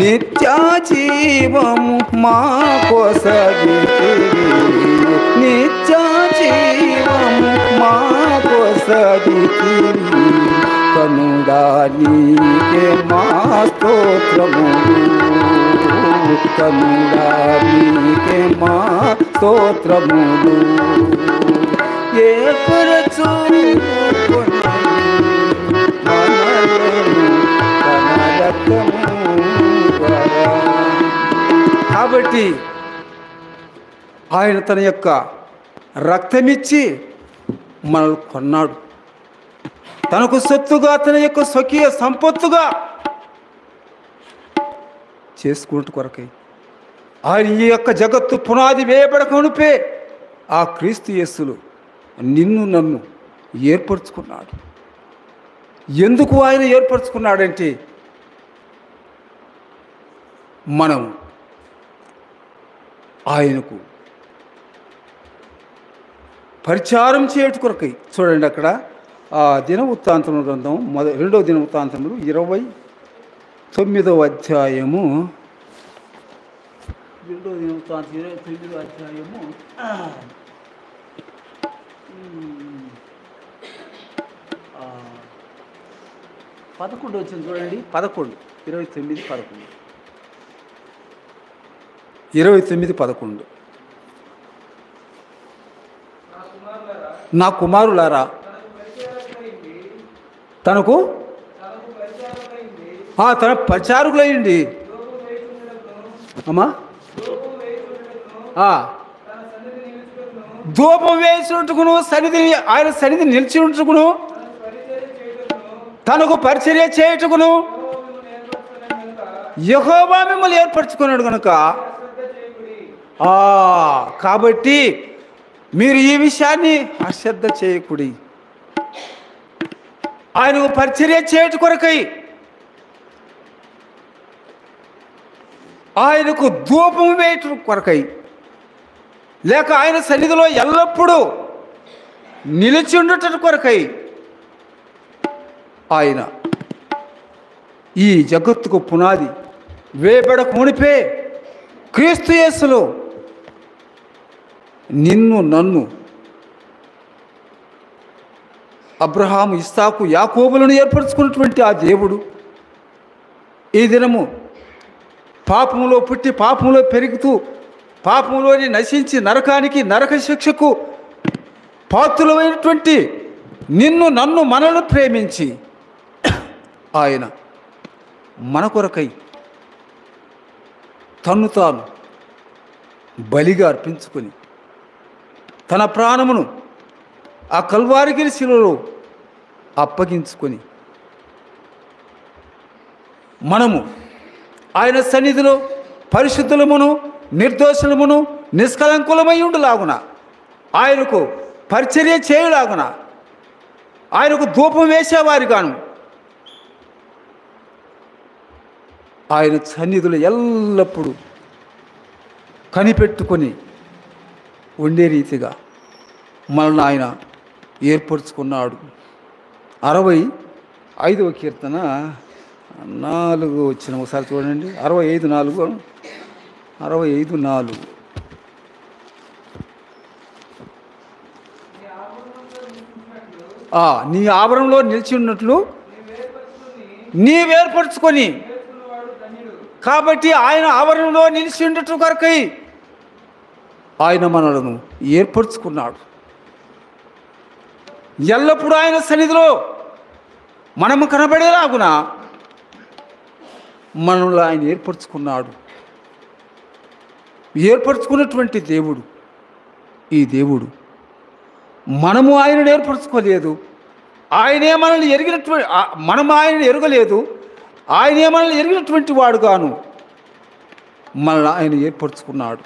నిత్యజీవము మాకోసగితివి, నిత్యజీవము మాకోసగితివి, కనుడా నీకే మా స్తోత్రములు, కనుడా నీకే మా స్తోత్రములు. ఏర్పరచుకొనెను మనలను తన రక్తము ద్వారా. కాబట్టి ఆయన తన యొక్క రక్తమిచ్చి మనల్ని కొన్నాడు. తనకు సొత్తుగా, తన యొక్క స్వకీయ సంపత్తుగా చేసుకున్నట్టు కొరకై ఆయన ఈ యొక్క జగత్తు పునాది వేయబడకనుపే ఆ క్రీస్తు యేసులో నిన్ను నన్ను ఏర్పరచుకున్నాడు. ఎందుకు ఆయన ఏర్పరచుకున్నాడంటే మనం ఆయనకు పరిచారం చేయట కొరకై. చూడండి అక్కడ దినవృత్తాంతముల గ్రంథం 2వ దినవృత్తాంతములు 29వ అధ్యాయము, 2వ దినవృత్తాంతం 29వ అధ్యాయము 11 వచ్చింది చూడండి. 11 29 11 29 11. నా కుమారులారా, తనకు తన పరిచారకులయ్యండి. అమ్మా, ధూపం వేసినట్టుకును, ఆయన సన్నిధి నిలిచి ఉంటుకును, తనకు పరిచర్య చేయుటకును యెహోవా మిమ్మల్ని ఏర్పరచుకున్నాడు కనుక. కాబట్టి మీరు ఈ విషయాన్ని అశ్రద్ధ చేయకుడి. ఆయనకు పరిచర్య చేయట కొరకై, ఆయనకు ధూపం వేయటం కొరకై, లేక ఆయన సన్నిధిలో ఎల్లప్పుడూ నిలిచి ఉండటం కొరకై ఆయన ఈ జగత్తుకు పునాది వేయబడక మునిపే క్రీస్తు యేసులో నిన్ను నన్ను అబ్రహాము, ఇస్సాకు, యాకోబులను ఏర్పరచుకున్నటువంటి ఆ దేవుడు ఈ దినము పాపంలో పుట్టి పాపంలో పెరుగుతూ పాపంలోని నశించి నరకానికి నరక శిక్షకు పాత్రులమైనటువంటి నిన్ను నన్ను మనల్ని ప్రేమించి ఆయన మన కొరకై తన్ను తాను బలిగా అర్పించుకొని తన ప్రాణమును ఆ కల్వారిగిరి శిలలో అప్పగించుకొని మనము ఆయన సన్నిధిలో పరిశుద్ధులమును నిర్దోషులమును నిష్కలంకులమై ఉండులాగున ఆయనకు పరిచర్య చేయులాగున ఆయనకు ధూపం వేసేవారిగాను ఆయన సన్నిధిలో ఎల్లప్పుడూ కనిపెట్టుకొని ఉండే రీతిగా మనల్ని ఆయన ఏర్పరచుకున్నాడు. 65వ కీర్తన 4 వచ్చిన ఒకసారి చూడండి. 65:4 65:4 నీ ఆవరణలో నిలిచి ఉన్నట్లు నీవేర్పరచుకొని, కాబట్టి ఆయన ఆవరణలో నిలిచి ఉండటం కొరకై ఆయన మనలను ఏర్పరచుకున్నాడు. ఎల్లప్పుడూ ఆయన సన్నిధిలో మనము కనబడేలాగున మనల్ని ఆయన ఏర్పరచుకున్నాడు. ఏర్పరచుకున్నటువంటి దేవుడు ఈ దేవుడు. మనము ఆయనను ఏర్పరచుకోలేదు. ఆయనే మనల్ని ఎరిగినటువంటి మనము ఆయనను ఎరగలేదు. ఆయనే మనల్ని ఎరిగినటువంటి వాడుగాను మనల్ని ఆయన ఏర్పరచుకున్నాడు.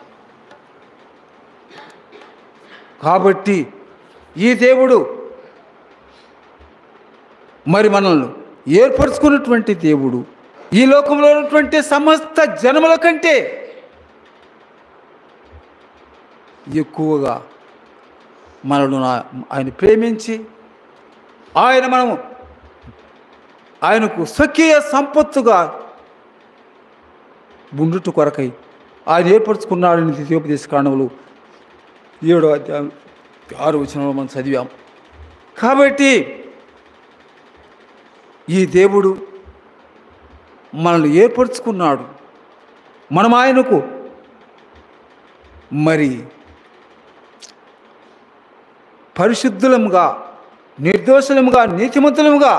కాబట్టి ఈ దేవుడు మరి మనల్ని ఏర్పరచుకున్నటువంటి దేవుడు ఈ లోకంలో ఉన్నటువంటి సమస్త జనముల కంటే ఎక్కువగా మనల్ని ఆయన ప్రేమించి మనము ఆయనకు స్వకీయ సంపత్తుగా ఉండుట కొరకై ఆయన ఏర్పరచుకున్నాడని ద్వితీయోపదేశ కాండములు 7వ అధ్యాయం 6వ వచనంలో మనం చదివాం. కాబట్టి ఈ దేవుడు మనల్ని ఏర్పరచుకున్నాడు. మనం ఆయనకు మరి పరిశుద్ధులముగా నిర్దోషులముగా నీతిమంతులముగా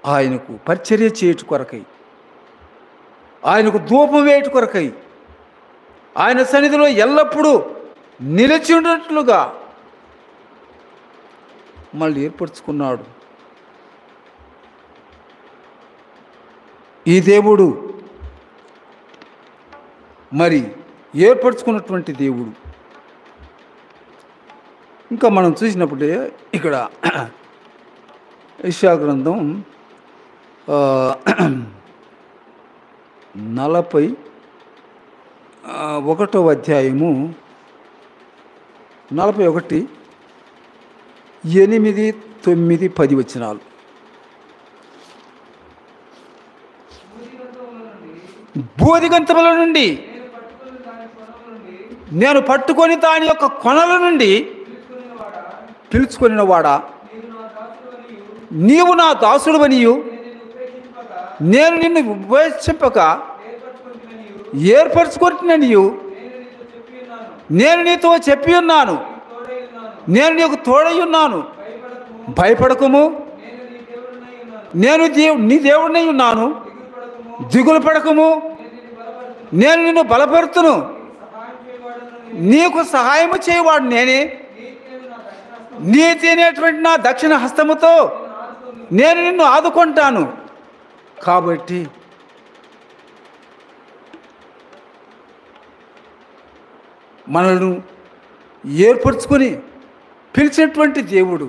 ఆయనకు పరిచర్య చేయుట కొరకై ఆయనకు ధూపం వేయుట కొరకై ఆయన సన్నిధిలో ఎల్లప్పుడూ నిలిచి ఉన్నట్లుగా మళ్ళీ ఏర్పరచుకున్నాడు. ఈ దేవుడు మరి ఏర్పరచుకున్నటువంటి దేవుడు. ఇంకా మనం చూసినప్పుడే ఇక్కడ యెషయా గ్రంథం 41వ అధ్యాయము 41, 8, 9, 10 వచనాలు. బోధిగంతముల నుండి నేను పట్టుకొని దాని యొక్క కొనల నుండి పిలుచుకొనిన వాడా, నీవు నా దాసుడవనియు నేను నిన్ను ఉపేక్షింపక ఏర్పరచుకుంటున్నానియు నేను నీతో చెప్పి ఉన్నాను, నేను నీకు తోడై ఉన్నాను, భయపడకము, నేను నీ దేవుడినై ఉన్నాను, దిగులు పడకము, నేను నిన్ను బలపరుతును, నీకు సహాయము చేయవాడు నేనే, నీతి అనేటువంటి నా దక్షిణ హస్తముతో నేను నిన్ను ఆదుకుంటాను. కాబట్టి మనల్ని ఏర్పరచుకొని పిలిచినటువంటి దేవుడు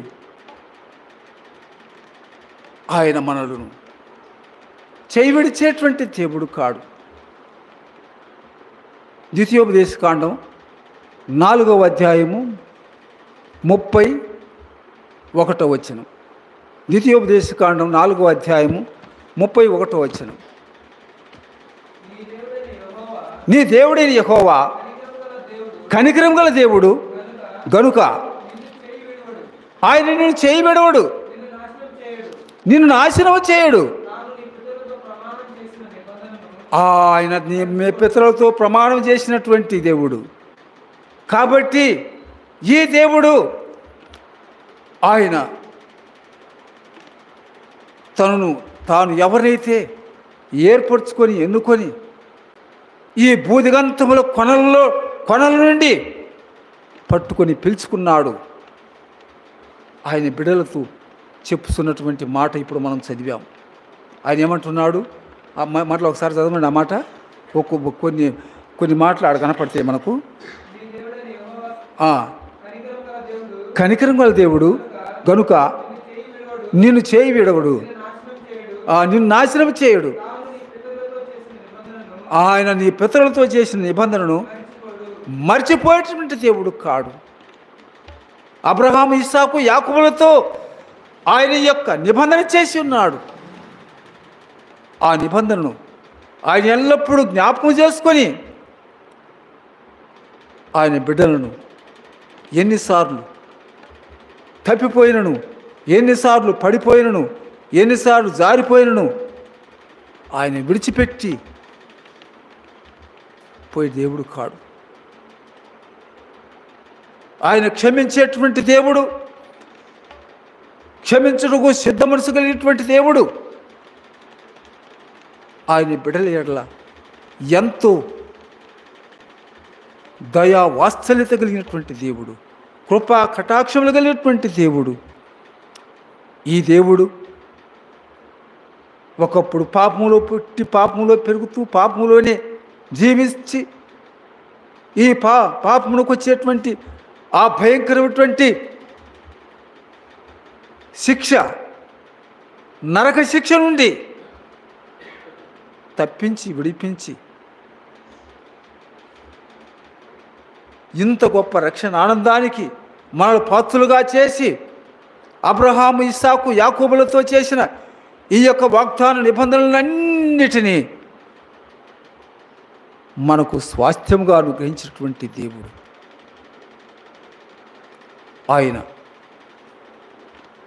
ఆయన మనలను చేయవిడిచేటువంటి దేవుడు కాడు. ద్వితీయోపదేశ కాండం 4వ అధ్యాయము 31వ వచనం. ద్వితీయోపదేశ కాండం 4వ అధ్యాయము 31వ వచనం. నీ దేవుడైన యెహోవా కనికరం గల దేవుడు గనుక ఆయన నిన్ను చేయబెడవడు, నిన్ను నాశనం చేయడు. ఆయన మీ పితరులతో ప్రమాణం చేసినటువంటి దేవుడు. కాబట్టి ఈ దేవుడు ఆయన తాను ఎవరైతే ఏర్పరచుకొని ఎన్నుకొని ఈ భూదిగంతముల కొనల నుండి పట్టుకొని పిలుచుకున్నాడు. ఆయన బిడ్డలతో చెప్పుతున్నటువంటి మాట ఇప్పుడు మనం చదివాం. ఆయన ఏమంటున్నాడు? ఆ మాటలు ఒకసారి చదవండి. ఆ మాట కొన్ని మాటలు ఆడ కనపడతాయి మనకు. కనికరం గల దేవుడు గనుక నిన్ను చేయి విడవడు, నిన్ను నాశనం చేయడు. ఆయన నీ పితరులతో చేసిన నిబంధనను మర్చిపోయేటువంటి దేవుడు కాడు. అబ్రహాము, ఇస్సాకు, యాకోబులతో ఆయన యొక్క నిబంధన చేసి ఉన్నాడు. ఆ నిబంధనను ఆయన ఎల్లప్పుడూ జ్ఞాపకం చేసుకొని ఆయన బిడ్డలను ఎన్నిసార్లు తప్పిపోయినను, ఎన్నిసార్లు పడిపోయినను, ఎన్నిసార్లు జారిపోయినను ఆయన విడిచిపెట్టి పోయే దేవుడు కాడు. ఆయన క్షమించేటువంటి దేవుడు, క్షమించుటకు సిద్ధ మనసు కలిగినటువంటి దేవుడు. ఆయన బిడ్డల ఎడల ఎంతో దయా వాత్సల్యత కలిగినటువంటి దేవుడు, కృపా కటాక్షములు కలిగినటువంటి దేవుడు. ఈ దేవుడు ఒకప్పుడు పాపములో పుట్టి పాపములో పెరుగుతూ పాపములోనే జీవించి ఈ పాపమునకు వచ్చేటువంటి ఆ భయంకరమైనటువంటి శిక్ష, నరక శిక్ష నుండి తప్పించి విడిపించి ఇంత గొప్ప రక్షణ ఆనందానికి మనల్ని పాత్రులుగా చేసి అబ్రహాము, ఇస్సాకు, యాకోబులతో చేసిన ఈ యొక్క వాగ్దాన నిబంధనలన్నిటినీ మనకు స్వాస్థ్యముగా అనుగ్రహించినటువంటి దేవుడు. ఆయన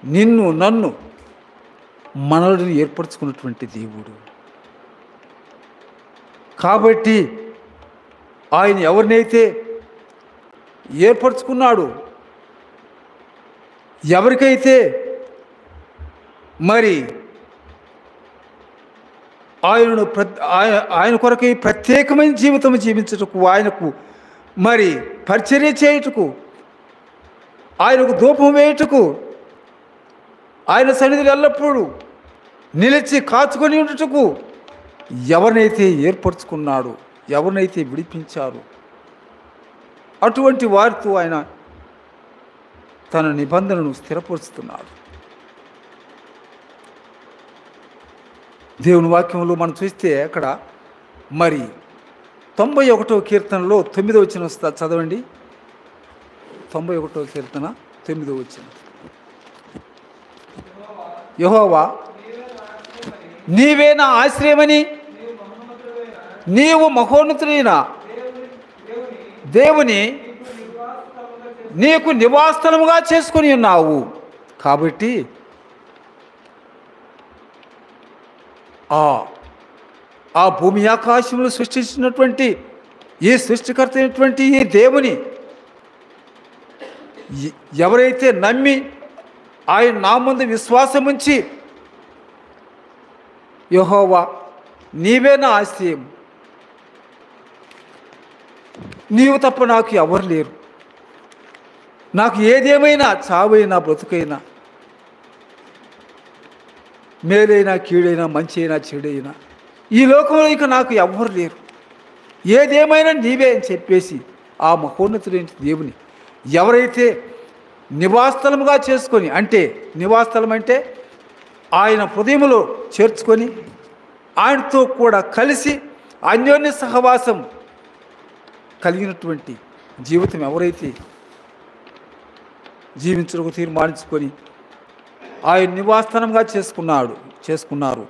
నిన్ను నన్ను మనల్ని ఏర్పరచుకున్నటువంటి దేవుడు. కాబట్టి ఆయన ఎవరినైతే ఏర్పరచుకున్నాడు, ఎవరికైతే మరి ఆయన కొరకై ప్రత్యేకమైన జీవితం జీవించుటకు, ఆయనకు మరి పరిచర్య చేయుటకు, ఆయనకు ధూపం వేయుటకు, ఆయన సన్నిధిలో ఎల్లప్పుడూ నిలిచి కాచుకొని ఉండుటకు ఎవరినైతే ఏర్పరచుకున్నాడు, ఎవరినైతే విడిపించారు, అటువంటి వారితో ఆయన తన నిబంధనను స్థిరపరుస్తున్నాడు. దేవుని వాక్యంలో మనం చూస్తే అక్కడ మరి 91వ కీర్తనలో 9వ వచనం చదవండి. 91వ కీర్తన 9వ వచనం. యెహోవా నీవే నా ఆశ్రయమని నీవు మహోన్నతుడైన దేవుని నీకు నివాసస్థలముగా చేసుకొని ఉన్నావు. కాబట్టి ఆ భూమి ఆకాశములు సృష్టించినటువంటి ఈ సృష్టికర్త అయినటువంటి ఈ దేవుని ఎవరైతే నమ్మి ఆయన నా ముందు విశ్వాసం ఉంచి యెహోవా నీవే నా ఆశ్రయం, నీవు తప్ప నాకు ఎవరు లేరు, నాకు ఏదేమైనా చావైనా బ్రతుకైనా మేలైనా కీడైనా మంచి అయినా చెడైనా ఈ లోకంలో ఇక నాకు ఎవ్వరు లేరు, ఏదేమైనా నీవే అని చెప్పేసి ఆ మహోన్నతుడైన దేవుని ఎవరైతే నివాసస్థలముగా చేసుకొని, అంటే నివాసస్థలం అంటే ఆయన హృదయంలో చేర్చుకొని ఆయనతో కూడా కలిసి అన్యోన్య సహవాసం కలిగినటువంటి జీవితం ఎవరైతే జీవించడానికి తీర్మానించుకొని ఆయన నివాసస్థానంగా చేసుకున్నారు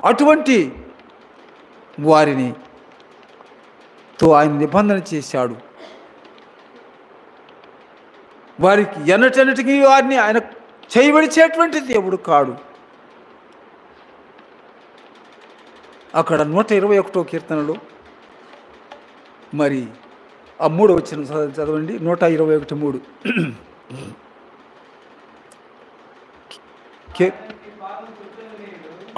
అటువంటి వారిని తో ఆయన నిబంధన చేశాడు. వారికి ఎన్నటన్నిటికీ వారిని ఆయన చేయబడిచేటువంటి దేవుడు కాడు. అక్కడ 121వ కీర్తనలో మరి ఆ 3వ వచనం చదవండి. 121:3.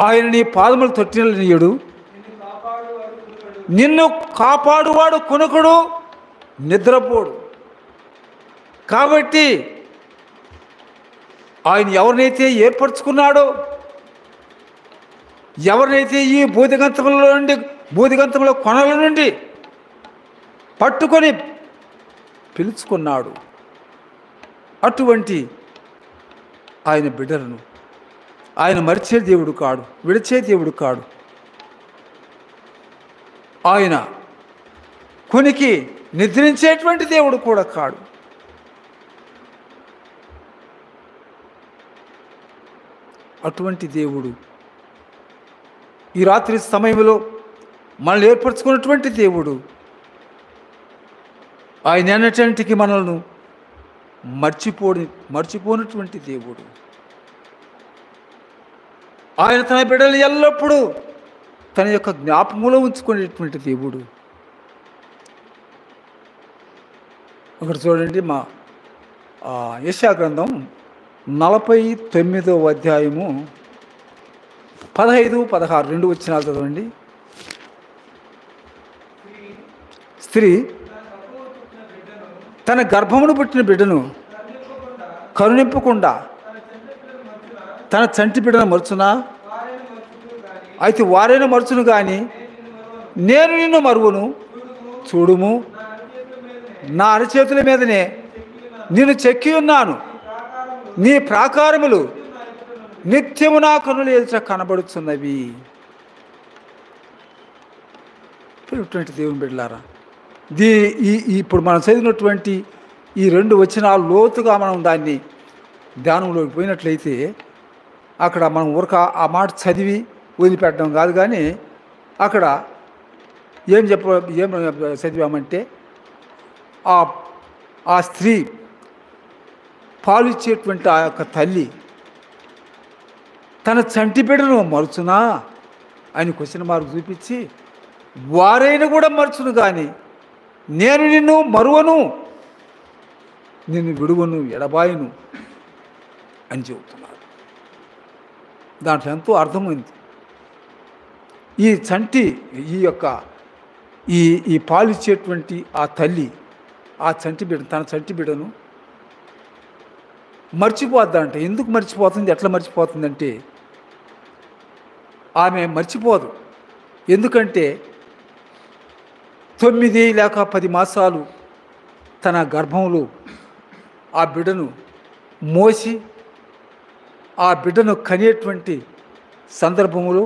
ఆయన నీ పాదములు తొట్టినీయుడు, నిన్ను కాపాడువాడు కొనుకడు, నిద్రపోడు. కాబట్టి ఆయన ఎవరినైతే ఏర్పరచుకున్నాడో, ఎవరినైతే ఈ బూదిగంతముల కొనల నుండి పట్టుకొని పిలుచుకున్నాడు, అటువంటి ఆయన బిడ్డలను ఆయన మరిచే దేవుడు కాడు, విడిచే దేవుడు కాడు. ఆయన కొనికి నిద్రించేటువంటి దేవుడు కూడా కాడు. అటువంటి దేవుడు ఈ రాత్రి సమయంలో మనల్ని ఏర్పరచుకున్నటువంటి దేవుడు. ఆయన అన్నటికి మనల్ని మర్చిపోనటువంటి దేవుడు. ఆయన తన బిడ్డలు ఎల్లప్పుడూ తన యొక్క జ్ఞాపకంలో ఉంచుకునేటువంటి దేవుడు. ఒకటి చూడండి, మా యెషయా గ్రంథం 49వ అధ్యాయము 15, 16 2 వచనాలు చదవండి. స్త్రీ తన గర్భమును పుట్టిన బిడ్డను కరుణింపకుండా తన చంటి బిడ్డను మరుచునా? అయితే వారైనా మరుచును కానీ నేను నిన్ను మరువను. చూడుము, నా అరచేతుల మీదనే నిన్ను చెక్కి ఉన్నాను. నీ ప్రాకారములు నిత్యము నా కనుల ఎదుట కనబడుతున్నవి. ఇటువంటి దేవుని బిడ్డలారా, ఇప్పుడు మనం చదివినటువంటి ఈ 2 వచనాలు లోతుగా మనం దాన్ని ధ్యానంలోకి పోయినట్లయితే అక్కడ మనం ఊరక ఆ మాట చదివి వదిలిపెట్టడం కాదు, కానీ అక్కడ ఏం చదివామంటే ఆ స్త్రీ పాలిచ్చేటువంటి ఆ యొక్క తల్లి తన చంటి బిడ్డను మరుచునా అని క్వశ్చన్ మార్క్ చూపించి, వారైనా కూడా మరుచును కానీ నేను నిన్ను మరువను, నిన్ను విడువను, ఎడబాయను అని చెబుతున్నారు. దాంట్లో ఎంతో అర్థమైంది. ఈ చంటి ఈ పాలిచ్చేటువంటి ఆ తల్లి ఆ తన చంటి బిడ్డను మర్చిపోద్దంట. ఎందుకు మర్చిపోతుంది, ఎట్లా మర్చిపోతుందంటే ఆమె మర్చిపోదు. ఎందుకంటే 9 లేక 10 మాసాలు తన గర్భంలో ఆ బిడ్డను మోసి ఆ బిడ్డను కనేటువంటి సందర్భంలో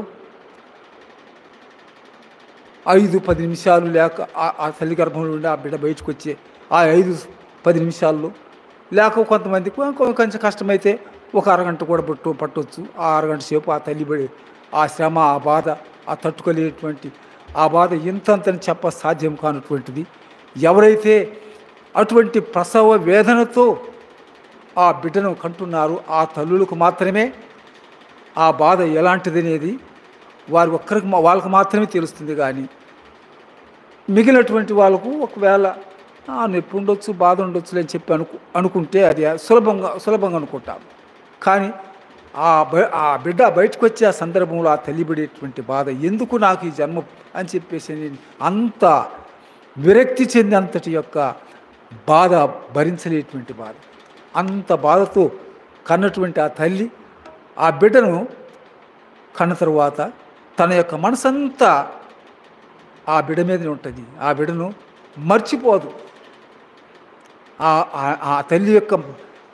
5-10 నిమిషాలు లేక ఆ తల్లి గర్భంలో ఉండి ఆ బిడ్డ బయటకు వచ్చే ఆ 5-10 నిమిషాల్లో, లేక కొంతమందికి కొంచెం కష్టమైతే ఒక అరగంట కూడా పట్టవచ్చు. ఆ అరగంట సేపు ఆ తల్లి బడి ఆ శ్రమ, ఆ బాధ, ఆ తట్టుకోలేటువంటి ఆ బాధ ఇంతంతని సాధ్యం కానటువంటిది. ఎవరైతే అటువంటి ప్రసవ వేదనతో ఆ బిడ్డను కంటున్నారో ఆ తల్లులకు మాత్రమే ఆ బాధ ఎలాంటిది అనేది వాళ్ళకి మాత్రమే తెలుస్తుంది. కానీ మిగిలినటువంటి వాళ్ళకు ఒకవేళ నొప్పి ఉండొచ్చు, బాధ ఉండొచ్చు అని చెప్పి అనుకుంటే అది సులభంగా అనుకుంటాం. కానీ ఆ బిడ్డ బయటకు వచ్చే ఆ సందర్భంలో ఆ తల్లి పడేటువంటి బాధ, ఎందుకు నాకు ఈ జన్మ అని చెప్పేసి అంత విరక్తి చెంది అంతటి యొక్క బాధ భరించలేటువంటి బాధ, అంత బాధతో కన్నటువంటి ఆ తల్లి ఆ బిడ్డను కన్న తరువాత తన యొక్క మనసంతా ఆ బిడ్డ మీదనే ఉంటుంది. ఆ బిడ్డను మర్చిపోదు. ఆ తల్లి యొక్క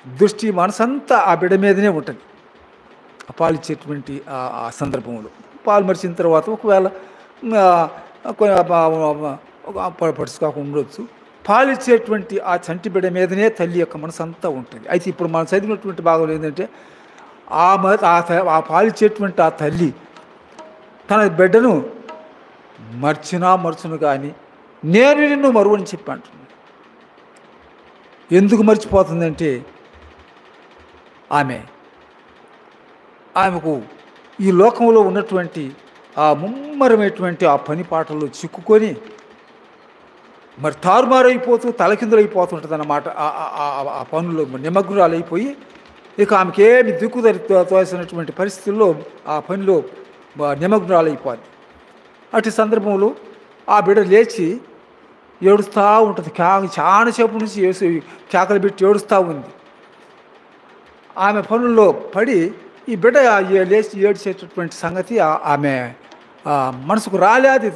దృష్టి, మనసంతా ఆ బిడ్డ మీదనే ఉంటుంది. పాలిచ్చేటువంటి ఆ సందర్భంలో పాలు మరిచిన తర్వాత ఒకవేళ పడుచుకోకుండా ఉండొచ్చు. పాలిచ్చేటువంటి ఆ చంటి బిడ్డ మీదనే తల్లి యొక్క మనసంతా ఉంటుంది. అయితే ఇప్పుడు మనం చదివినటువంటి భాగంలో ఏంటంటే ఆ పాలిచ్చేటువంటి ఆ తల్లి తన బిడ్డను మర్చును కానీ నేను నిన్ను మరువని చెప్పి అంటున్నాను. ఎందుకు మర్చిపోతుందంటే ఆమెకు ఈ లోకంలో ఉన్నటువంటి ఆ ముమ్మరమైనటువంటి ఆ పని పాటల్లో చిక్కుకొని మరి తారుమారైపోతూ తలకిందులైపోతుంటుంది అన్నమాట. ఆ పనుల్లో నిమగ్నురాలైపోయి ఇక ఆమెకేమి దిక్కుదరి తోసినటువంటి పరిస్థితుల్లో ఆ పనిలో నిమగ్నురాలైపోద్ది. అటు సందర్భంలో ఆ బిడ్డ లేచి ఏడుస్తూ ఉంటుంది. చాలాసేపు నుంచి కేకలు పెట్టి ఏడుస్తూ ఉంది. ఆమె పనుల్లో పడి ఈ బిడ్డ లేచి ఏడ్చేటటువంటి సంగతి ఆమె మనసుకు రాలేదు.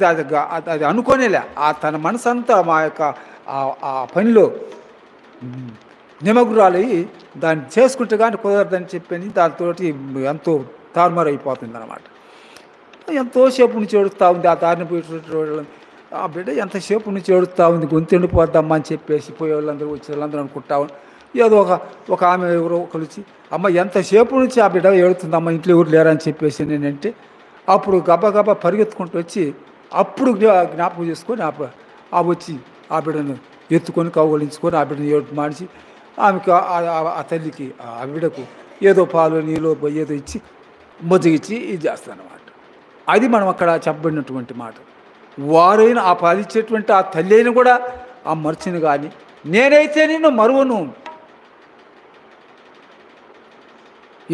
అది అనుకోనేలే. తన మనసు అంతా మా యొక్క ఆ పనిలో నిమగ్నురాలయ్యి దాన్ని చేసుకుంటే కానీ కుదరదని చెప్పని దాంతో ఎంతో తారుమారైపోతుంది అన్నమాట. ఎంతోసేపు నుంచి ఏడుస్తూ ఉంది. ఆ దారిని పోయేటటువంటి ఆ బిడ్డ ఎంతసేపు నుంచి ఏడుస్తూ ఉంది. గొంతు ఎండిపోద్దమ్మా అని చెప్పేసి పోయే వాళ్ళందరూ వచ్చే వాళ్ళందరూ అనుకుంటా ఏదో ఒక ఆమె ఎవరో ఒకరు వచ్చి అమ్మ ఎంతసేపు నుంచి ఆ బిడ్డ ఏడుతుందమ్మా, ఇంట్లో ఎవరు లేరని చెప్పేసి నేనంటే అప్పుడు గబగబా పరిగెత్తుకుంటూ వచ్చి అప్పుడు జ్ఞాపకం చేసుకొని వచ్చి ఆ బిడ్డను ఎత్తుకొని కౌగలించుకొని ఆ బిడ్డను ఏడు మాడిచి ఆమెకు ఆ తల్లికి ఆ బిడ్డకు ఏదో పాలు నీళ్ళు ఏదో ఇచ్చి మజ్జిగిచ్చి ఇది చేస్తానమాట. అది మనం అక్కడ చెప్పబడినటువంటి మాట. వారైనా ఆ పాలిచ్చేటువంటి ఆ తల్లి అయినా కూడా ఆ మర్చిని కానీ నేనైతే నిన్ను మరువను.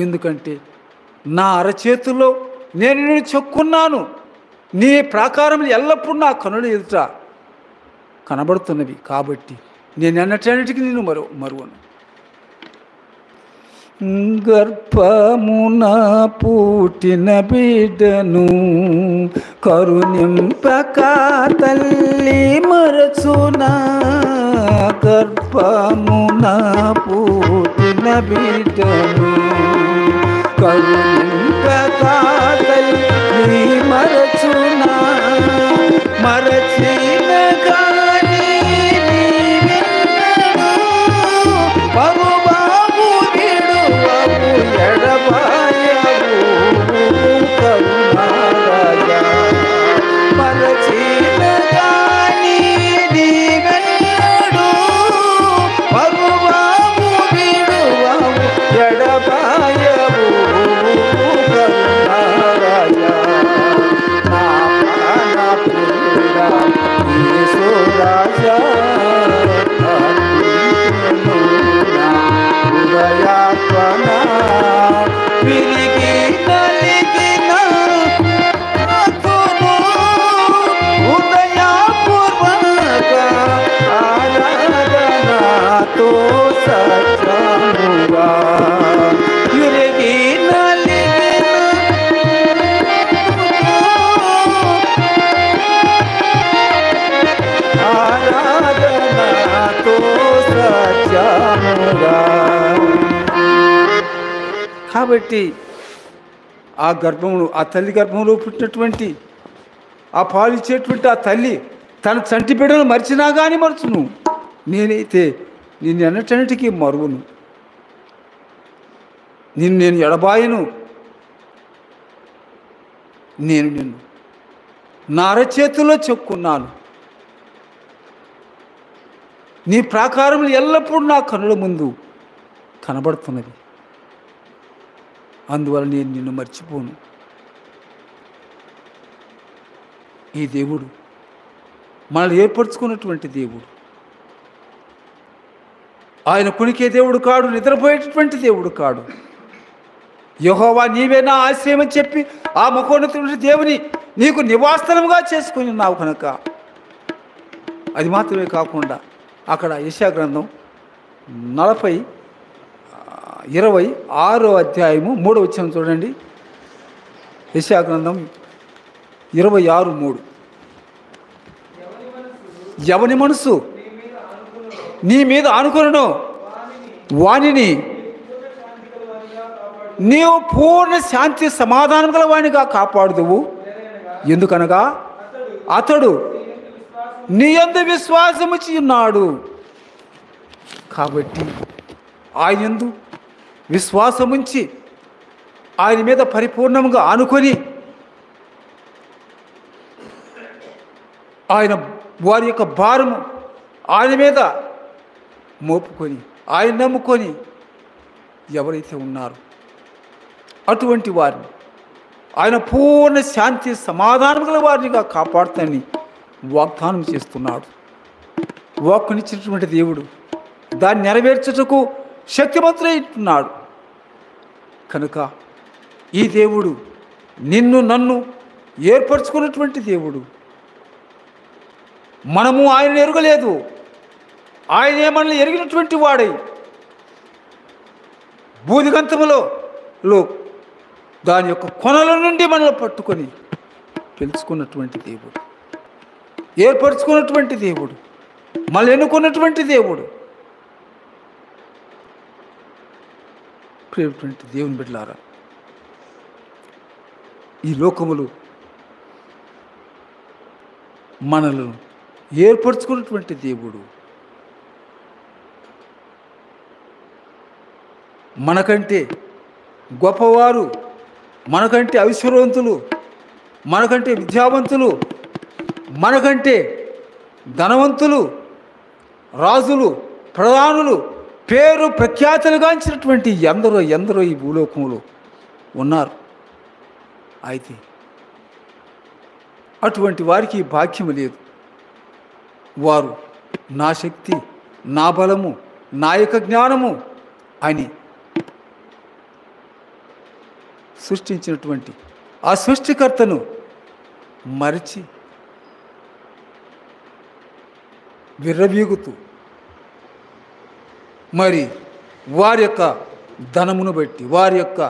ఎందుకంటే నా అరచేతుల్లో నేను నిన్ను చెక్కున్నాను. నీ ప్రాకారం ఎల్లప్పుడూ నా కనుల ఎదుట కనబడుతున్నవి కాబట్టి నేను అన్నటన్నిటికీ నేను మరువను. గర్భమున పుట్టిన బిడ్డను కరుణింపక తల్లి మరచునా. గర్భమున పుట్టిన బిడ్డను కరుణింపక తల్లి మరచునా. మరచిన కానీ పరుబాబు విడువవు ఎడబాయవు కరుణారాజా. మరచిన కానీ నీవెన్నడు పరుబాబు విడువవు ఎడబాయవు కరుణారాజా. నా ప్రాణ ప్రియుడా యేసు రాజా ఉదయాత్మన విరిగి నలిగిన ఆత్మను ఉదయపూర్వక ఆరాధనతో సత్యముగా విరిగి నలిగిన ఆరాధనతో సత్యముగా. కాబట్టి ఆ గర్భంలో ఆ తల్లి గర్భంలో పుట్టినటువంటి ఆ పాలిచ్చేటువంటి ఆ తల్లి తన చంటి బిడ్డను మరిచినా కానీ మరచును. నేనైతే నిన్ను అన్నిటికీ మరువును. నేను ఎడబాయను. నేను నిన్ను నా అరచేతుల్లో చెక్కున్నాను. నీ ప్రాకారములు ఎల్లప్పుడూ నా కనుల ముందు కనబడుతున్నది. అందువల్ల నేను నిన్ను మర్చిపోను. ఈ దేవుడు మనల్ని ఏర్పరచుకున్నటువంటి దేవుడు. ఆయన కునికే దేవుడు కాడు, నిద్రపోయేటటువంటి దేవుడు కాడు. యెహోవా నీవే నా ఆశ్రయం అని చెప్పి ఆ మహోన్నతుడి దేవుని నీకు నివాసస్థలముగా చేసుకుని ఉన్నావు కనుక. అది మాత్రమే కాకుండా అక్కడ యెషయా గ్రంథం 26వ అధ్యాయము 3వ వచనం చూడండి. యెషయా గ్రంథం 26:3. ఎవని మనసు నీ మీద ఆనుకొనునో వానిని నీవు పూర్ణ శాంతి సమాధానం గల వానిగా కాపాడుదువు. ఎందుకనగా అతడు నీ యందు విశ్వాసముచి ఉన్నాడు. కాబట్టి ఆయన యందు విశ్వాసముంచి ఆయన మీద పరిపూర్ణంగా ఆనుకొని ఆయన వారి యొక్క భారము ఆయన మీద మోపుకొని ఆయన నమ్ముకొని ఎవరైతే ఉన్నారో అటువంటి వారిని ఆయన పూర్ణ శాంతి సమాధానం గల వారినిగా కాపాడుతానని వాగ్దానం చేస్తున్నాడు. వాక్కునిచ్చినటువంటి దేవుడు దాన్ని నెరవేర్చుటకు శక్తిమంతుడై ఉంటున్నాడు. కనుక ఈ దేవుడు నిన్ను నన్ను ఏర్పరచుకున్నటువంటి దేవుడు. మనము ఆయన ఎరగలేదు, ఆయనే మనల్ని ఎరిగినటువంటి వాడై బూదిగంతములో దాని యొక్క కొనల నుండి మనల్ని పట్టుకొని పిలుచుకున్నటువంటి దేవుడు, ఏర్పరచుకున్నటువంటి దేవుడు, మనల్ని ఎన్నుకున్నటువంటి దేవుడు. ప్రియమైనటువంటి దేవుని బిడ్డలారా, ఈ లోకములు మనలను ఏర్పరచుకున్నటువంటి దేవుడు. మనకంటే గొప్పవారు, మనకంటే ఐశ్వర్యవంతులు, మనకంటే విద్యావంతులు, మనకంటే ధనవంతులు, రాజులు, ప్రధానులు, పేరు ప్రఖ్యాతులుగాంచినటువంటి ఎందరో ఈ భూలోకంలో ఉన్నారు. అయితే అటువంటి వారికి భాగ్యం లేదు. వారు నా శక్తి, నా బలము, నా యొక్క జ్ఞానము అని సృష్టించినటువంటి ఆ సృష్టికర్తను మరిచి విర్రవీగుతూ మరి వారి యొక్క ధనమును బట్టి, వారి యొక్క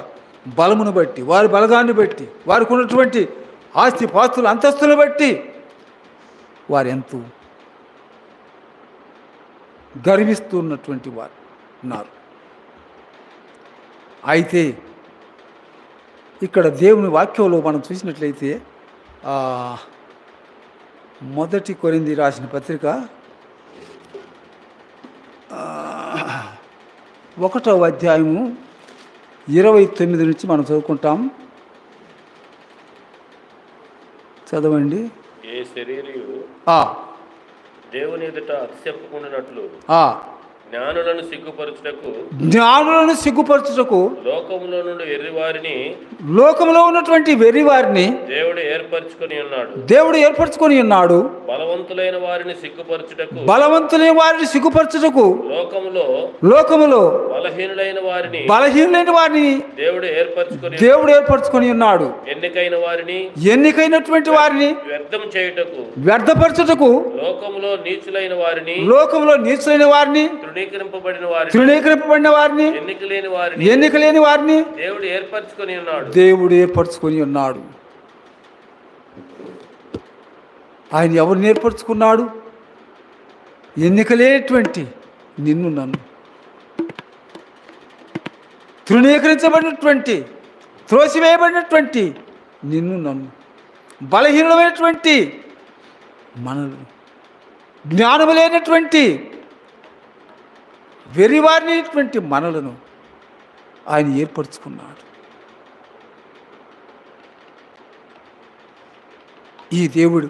బలమును బట్టి, వారి బలగాన్ని బట్టి, వారికి ఉన్నటువంటి ఆస్తి పాస్తుల అంతస్తులను బట్టి వారు ఎంతో గర్విస్తున్నటువంటి వారు ఉన్నారు. అయితే ఇక్కడ దేవుని వాక్యంలో మనం చూసినట్లయితే 1 కొరింథీ రాసిన పత్రిక 1వ అధ్యాయము 29 నుంచి మనం చదువుకుంటాం. చదవండి. ఏ శరీరియు దేవుని ఎదుట అతిశయపకుండునట్లు జ్ఞానులను సిగ్గుపరచుటకు లోకములో ఉన్నటువంటి వెర్రివారిని దేవుడు ఏర్పరచుకొని ఉన్నాడు. బలవంతులైన వారిని సిగ్గుపరచుటకు లోకములో బలహీనులైన వారిని దేవుడు ఏర్పరచుకొని ఉన్నాడు. ఎన్నికైనటువంటి వారిని వ్యర్థపరచుటకు లోకములో నీచులైన వారిని తృణీకరింపబడిన వారిని ఎన్నిక లేని వారిని దేవుడు ఏర్పరచుకొని ఉన్నాడు. ఆయన ఎవరిని ఏర్పరచుకున్నాడు? ఎన్నిక లేనటువంటి నిన్ను నన్ను, తృణీకరించబడినటువంటి, త్రోసివేయబడినటువంటి నిన్ను నన్ను, బలహీనమైనటువంటి మనల్ని, జ్ఞానము లేనటువంటి వెరివారినటువంటి మనలను ఆయన ఏర్పరచుకున్నాడు. ఈ దేవుడు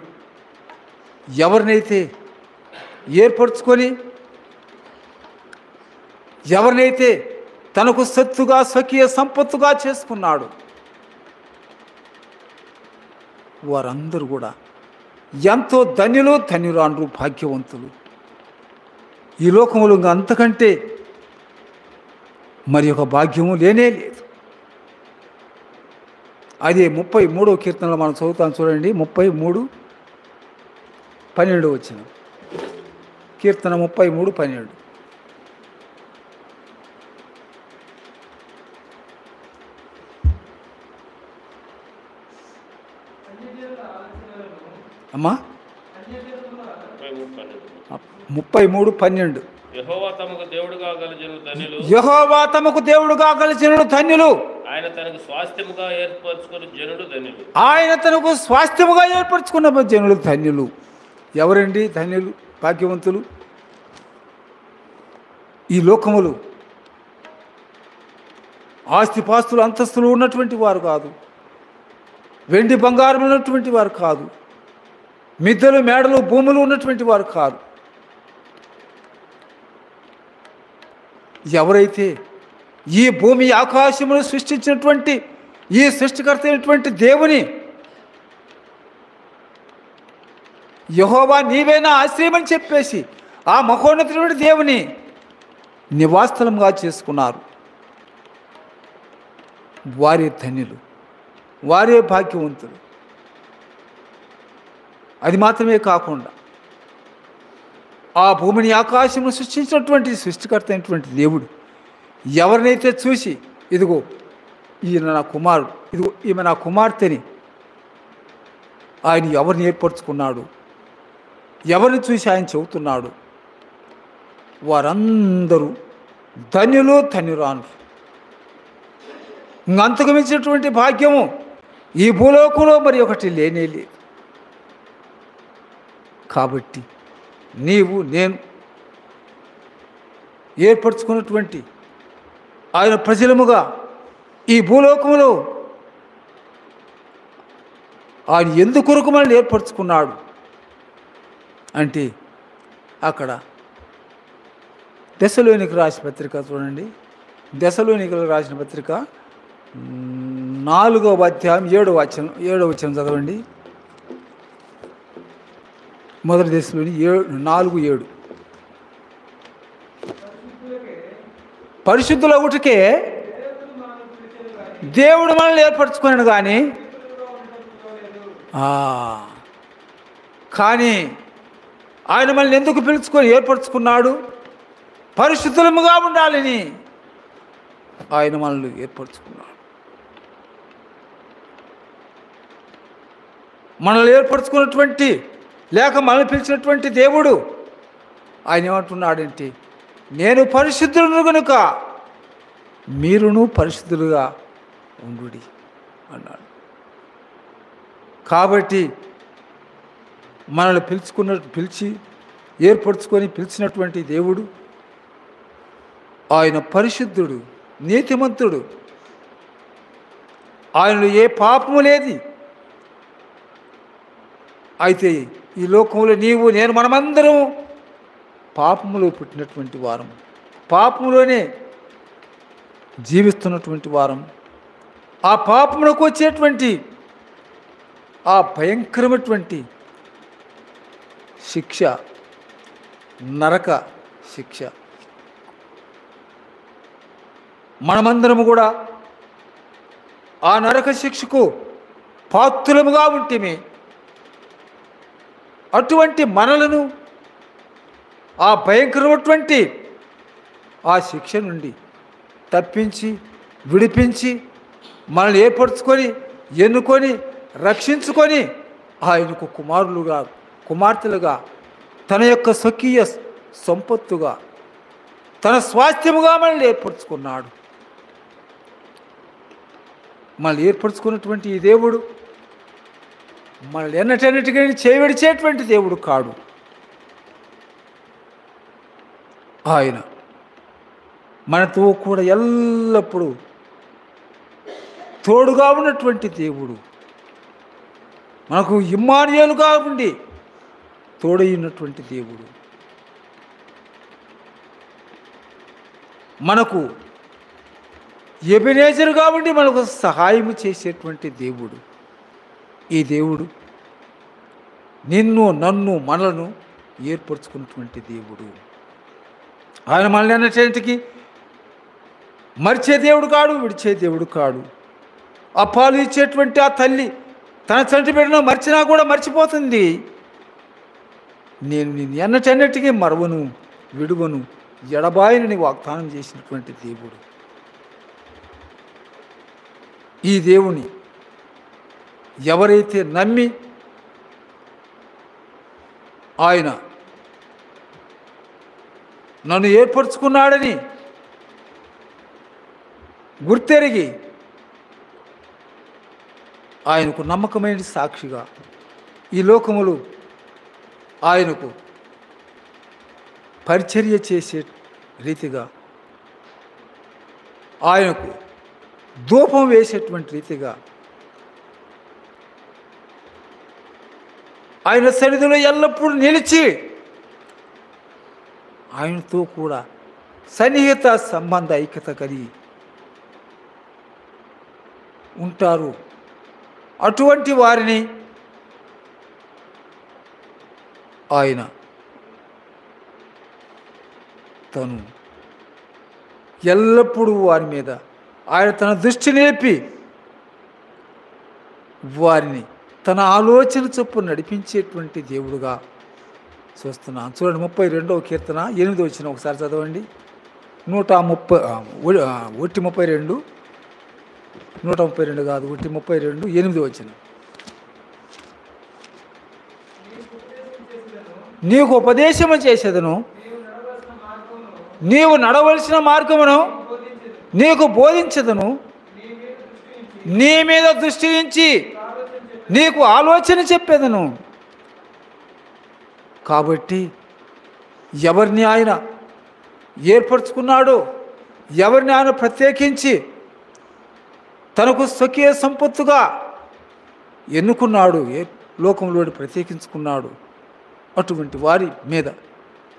ఎవరినైతే ఏర్పరచుకొని, ఎవరినైతే తనకు సత్తుగా స్వకీయ సంపత్తుగా చేసుకున్నాడు, వారందరూ కూడా ఎంతో ధన్యురాండ్రు, భాగ్యవంతులు. ఈ లోకములు అంతకంటే మరి ఒక భాగ్యము లేనే లేదు. అదే 33వ కీర్తనలో మనం చదువుతాం చూడండి. 33:12 వచ్చిన కీర్తన 33:12. అమ్మా 33:12. యెహోవా తమకు దేవుడుగా గల జనులు ధన్యులు. ఆయన తనకు స్వాస్థ్యముగా ఏర్పరచుకున్న జనులు ధన్యులు. ఎవరండి ధన్యులు, భాగ్యవంతులు? ఈ లోకములు ఆస్తిపాస్తులు అంతస్తులు ఉన్నటువంటి వారు కాదు, వెండి బంగారం ఉన్నటువంటి వారు కాదు, మిద్దెలు మేడలు భూములు ఉన్నటువంటి వారు కాదు. ఎవరైతే ఈ భూమి ఆకాశమును సృష్టించినటువంటి ఈ సృష్టికర్త అయినటువంటి దేవుని యెహోవా నీవే నా ఆశ్రయం అని చెప్పేసి ఆ మహోన్నతుడి దేవుని నివాసస్థలంగా చేసుకున్నారు, వారే ధన్యులు, వారే భాగ్యవంతులు. అది మాత్రమే కాకుండా ఆ భూమిని ఆకాశమును సృష్టించినటువంటి సృష్టికర్త అయినటువంటి దేవుడు ఎవరినైతే చూసి ఇదిగో ఈయన నా కుమారుడు, ఇదిగో ఈమె నా కుమార్తెని ఆయన ఎవరిని ఏర్పరచుకున్నాడు, ఎవరిని చూసి ఆయన చెబుతున్నాడు, వారందరూ ధన్యులు ధన్యురాను. ఇంకంతకు మించినటువంటి భాగ్యము ఈ భూలోకంలో మరి ఒకటి లేనే లేదు. కాబట్టి నీవు నేను ఏర్పరచుకున్నటువంటి ఆయన ప్రజలముగా ఈ భూలోకంలో ఆయన ఎందుకొరకు మనల్ని ఏర్పరచుకున్నాడు అంటే అక్కడ దశలోనికి రాసిన పత్రిక చూడండి. దశలోనికలకు రాసిన పత్రిక 4వ అధ్యాయం 7వ వచనం చదవండి. మొదటి దశలోని 4:7 పరిశుద్ధుల ఒకటికే దేవుడు మనల్ని ఏర్పరచుకున్నాడు కానీ ఆయన మనల్ని ఎందుకు పిలుచుకొని ఏర్పరచుకున్నాడు? పరిశుద్ధులముగా ఉండాలని ఆయన మనల్ని ఏర్పరచుకున్నాడు. మనల్ని ఏర్పరచుకున్నటువంటి లేక మనల్ని పిలిచినటువంటి దేవుడు ఆయన ఏమంటున్నాడంటే, నేను పరిశుద్ధులను కనుక మీరును పరిశుద్ధులుగా ఉండుడి అన్నాడు. కాబట్టి మనల్ని పిలిచి ఏర్పరచుకొని పిలిచినటువంటి దేవుడు ఆయన పరిశుద్ధుడు, నీతిమంతుడు, ఆయనలో ఏ పాపము లేదు. అయితే ఈ లోకంలో నీవు నేను మనమందరం పాపములో పుట్టినటువంటి వారం, పాపములోనే జీవిస్తున్నటువంటి వారం. ఆ పాపములకు వచ్చేటువంటి ఆ భయంకరమైనటువంటి శిక్ష నరక శిక్ష. మనమందరము కూడా ఆ నరక శిక్షకు పాత్రులముగా ఉంటిమి. అటువంటి మనలను ఆ భయంకరమైనటువంటి ఆ శిక్ష నుండి తప్పించి విడిపించి మనల్ని ఏర్పరచుకొని ఎన్నుకొని రక్షించుకొని ఆయనకు కుమారులుగా కుమార్తెలుగా తన యొక్క స్వకీయ సంపత్తుగా తన స్వాస్థ్యముగా మనల్ని ఏర్పరచుకున్నాడు. మనల్ని ఏర్పరచుకున్నటువంటి ఈ దేవుడు మనల్ని ఎన్నటన్నిటికీ చేయవిడిచేటువంటి దేవుడు కాడు. ఆయన మనతో కూడా ఎల్లప్పుడూ తోడుగా ఉన్నటువంటి దేవుడు, మనకు ఇమ్మానుయేలుగా ఉండి తోడైనటువంటి దేవుడు, మనకు ఎబెనేజరుగా ఉండి మనకు సహాయం చేసేటువంటి దేవుడు. ఈ దేవుడు నిన్ను నన్ను మనలను ఏర్పరచుకున్నటువంటి దేవుడు. ఆయన మనల్ని అన్నటికి మరిచే దేవుడు కాడు, విడిచే దేవుడు కాడు. అప్పాలు ఇచ్చేటువంటి ఆ తల్లి తన చంటి బిడ్డను మర్చినా కూడా మర్చిపోతుంది. నేను నిన్ను ఎన్నటన్నిటికీ మరవను విడువను ఎడబాయనని వాగ్దానం చేసినటువంటి దేవుడు. ఈ దేవుని ఎవరైతే నమ్మి ఆయన నన్ను ఏర్పరచుకున్నాడని గుర్తెరిగి ఆయనకు నమ్మకమైన సాక్షిగా ఈ లోకములు ఆయనకు పరిచర్య చేసే రీతిగా ఆయనకు ధూపం వేసేటువంటి రీతిగా ఆయన సన్నిధిలో ఎల్లప్పుడూ నిలిచి ఆయనతో కూడా సన్నిహిత సంబంధ ఐక్యత కలిగి ఉంటారు. అటువంటి వారిని ఆయన తను ఎల్లప్పుడూ వారి మీద ఆయన తన దృష్టి నిలిపి వారిని తన ఆలోచన చొప్పున నడిపించేటువంటి దేవుడుగా చూస్తున్నాం. చూడండి 32వ కీర్తన 8వ వచనం ఒకసారి చదవండి. 132 కాదు, 132 8వ వచనం. నీకు ఉపదేశము చేసేదను, నీవు నడవలసిన మార్గమును నీకు బోధించదను, నీ మీద దృష్టి ఉంచి నీకు ఆలోచన చెప్పేదను. కాబట్టి ఎవరిని ఆయన ఏర్పరచుకున్నాడో, ఎవరిని ఆయన ప్రత్యేకించి తనకు స్వకీయ సంపత్తుగా ఎన్నుకున్నాడు, ఏ లోకంలో ప్రత్యేకించుకున్నాడు, అటువంటి వారి మీద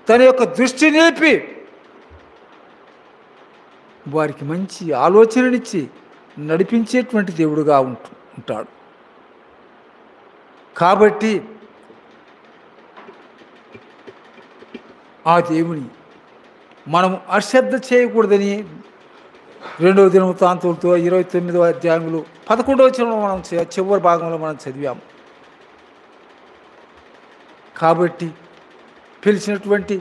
తన యొక్క దృష్టి నిలిపి వారికి మంచి ఆలోచననిచ్చి నడిపించేటువంటి దేవుడుగా ఉంటాడు. కాబట్టి ఆ దేవుని మనం అశ్రద్ధ చేయకూడదని 2వ దినవృత్తాంతాలతో 29వ అధ్యాయంలో 11వ వచనంలో మనం చివరి భాగంలో మనం చదివాము. కాబట్టి పిలిచినటువంటి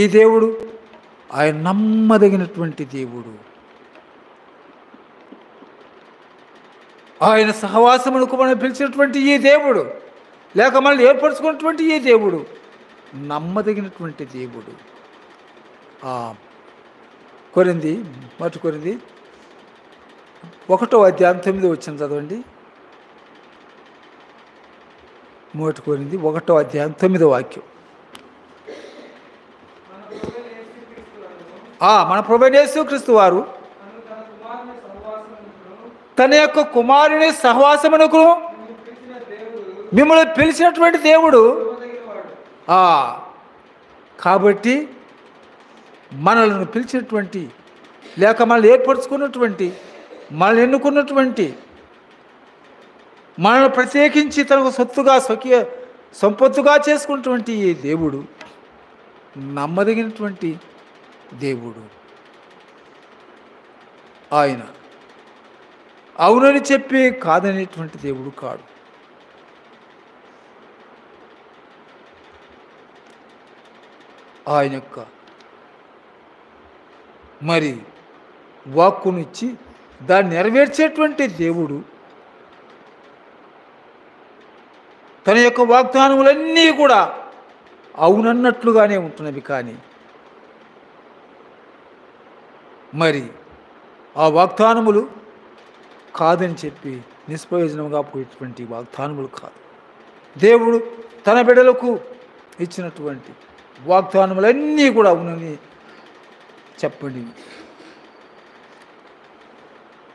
ఈ దేవుడు ఆయన నమ్మదగినటువంటి దేవుడు. ఆయన సహవాసమునకు మనం పిలిచినటువంటి ఈ దేవుడు, లేక మనల్ని ఏర్పరచుకున్నటువంటి ఈ దేవుడు నమ్మదగినటువంటి దేవుడు. కొరింది 1వ అధ్యాయం 9వ వచనం చదవండి. 1 కొరింథీ 1వ అధ్యాయం 9వ వాక్యం. మన ప్రభువైన యేసుక్రీస్తు వారు తన యొక్క కుమారుని సహవాసమునకు మిమ్మల్ని పిలిచినటువంటి దేవుడు. కాబట్టి మనల్ని పిలిచినటువంటి, లేక మనల్ని ఏర్పరచుకున్నటువంటి, మనల్ని ఎన్నుకున్నటువంటి, మనల్ని ప్రత్యేకించి తనకు సొత్తుగా స్వకీయ సంపత్తుగా చేసుకున్నటువంటి ఈ దేవుడు నమ్మదగినటువంటి దేవుడు. ఆయన అవునని చెప్పి కాదనేటువంటి దేవుడు కాడు. ఆయన యొక్క మరి వాక్కునిచ్చి దాన్ని నెరవేర్చేటువంటి దేవుడు. తన యొక్క వాగ్దానములన్నీ కూడా అవునన్నట్లుగానే ఉంటున్నవి, కానీ మరి ఆ వాగ్దానములు కాదని చెప్పి నిష్ప్రయోజనంగా పోయేటువంటి వాగ్దానములు కాదు. దేవుడు తన బిడ్డలకు ఇచ్చినటువంటి వాగ్దానములన్నీ కూడా అవునని చెప్పండి.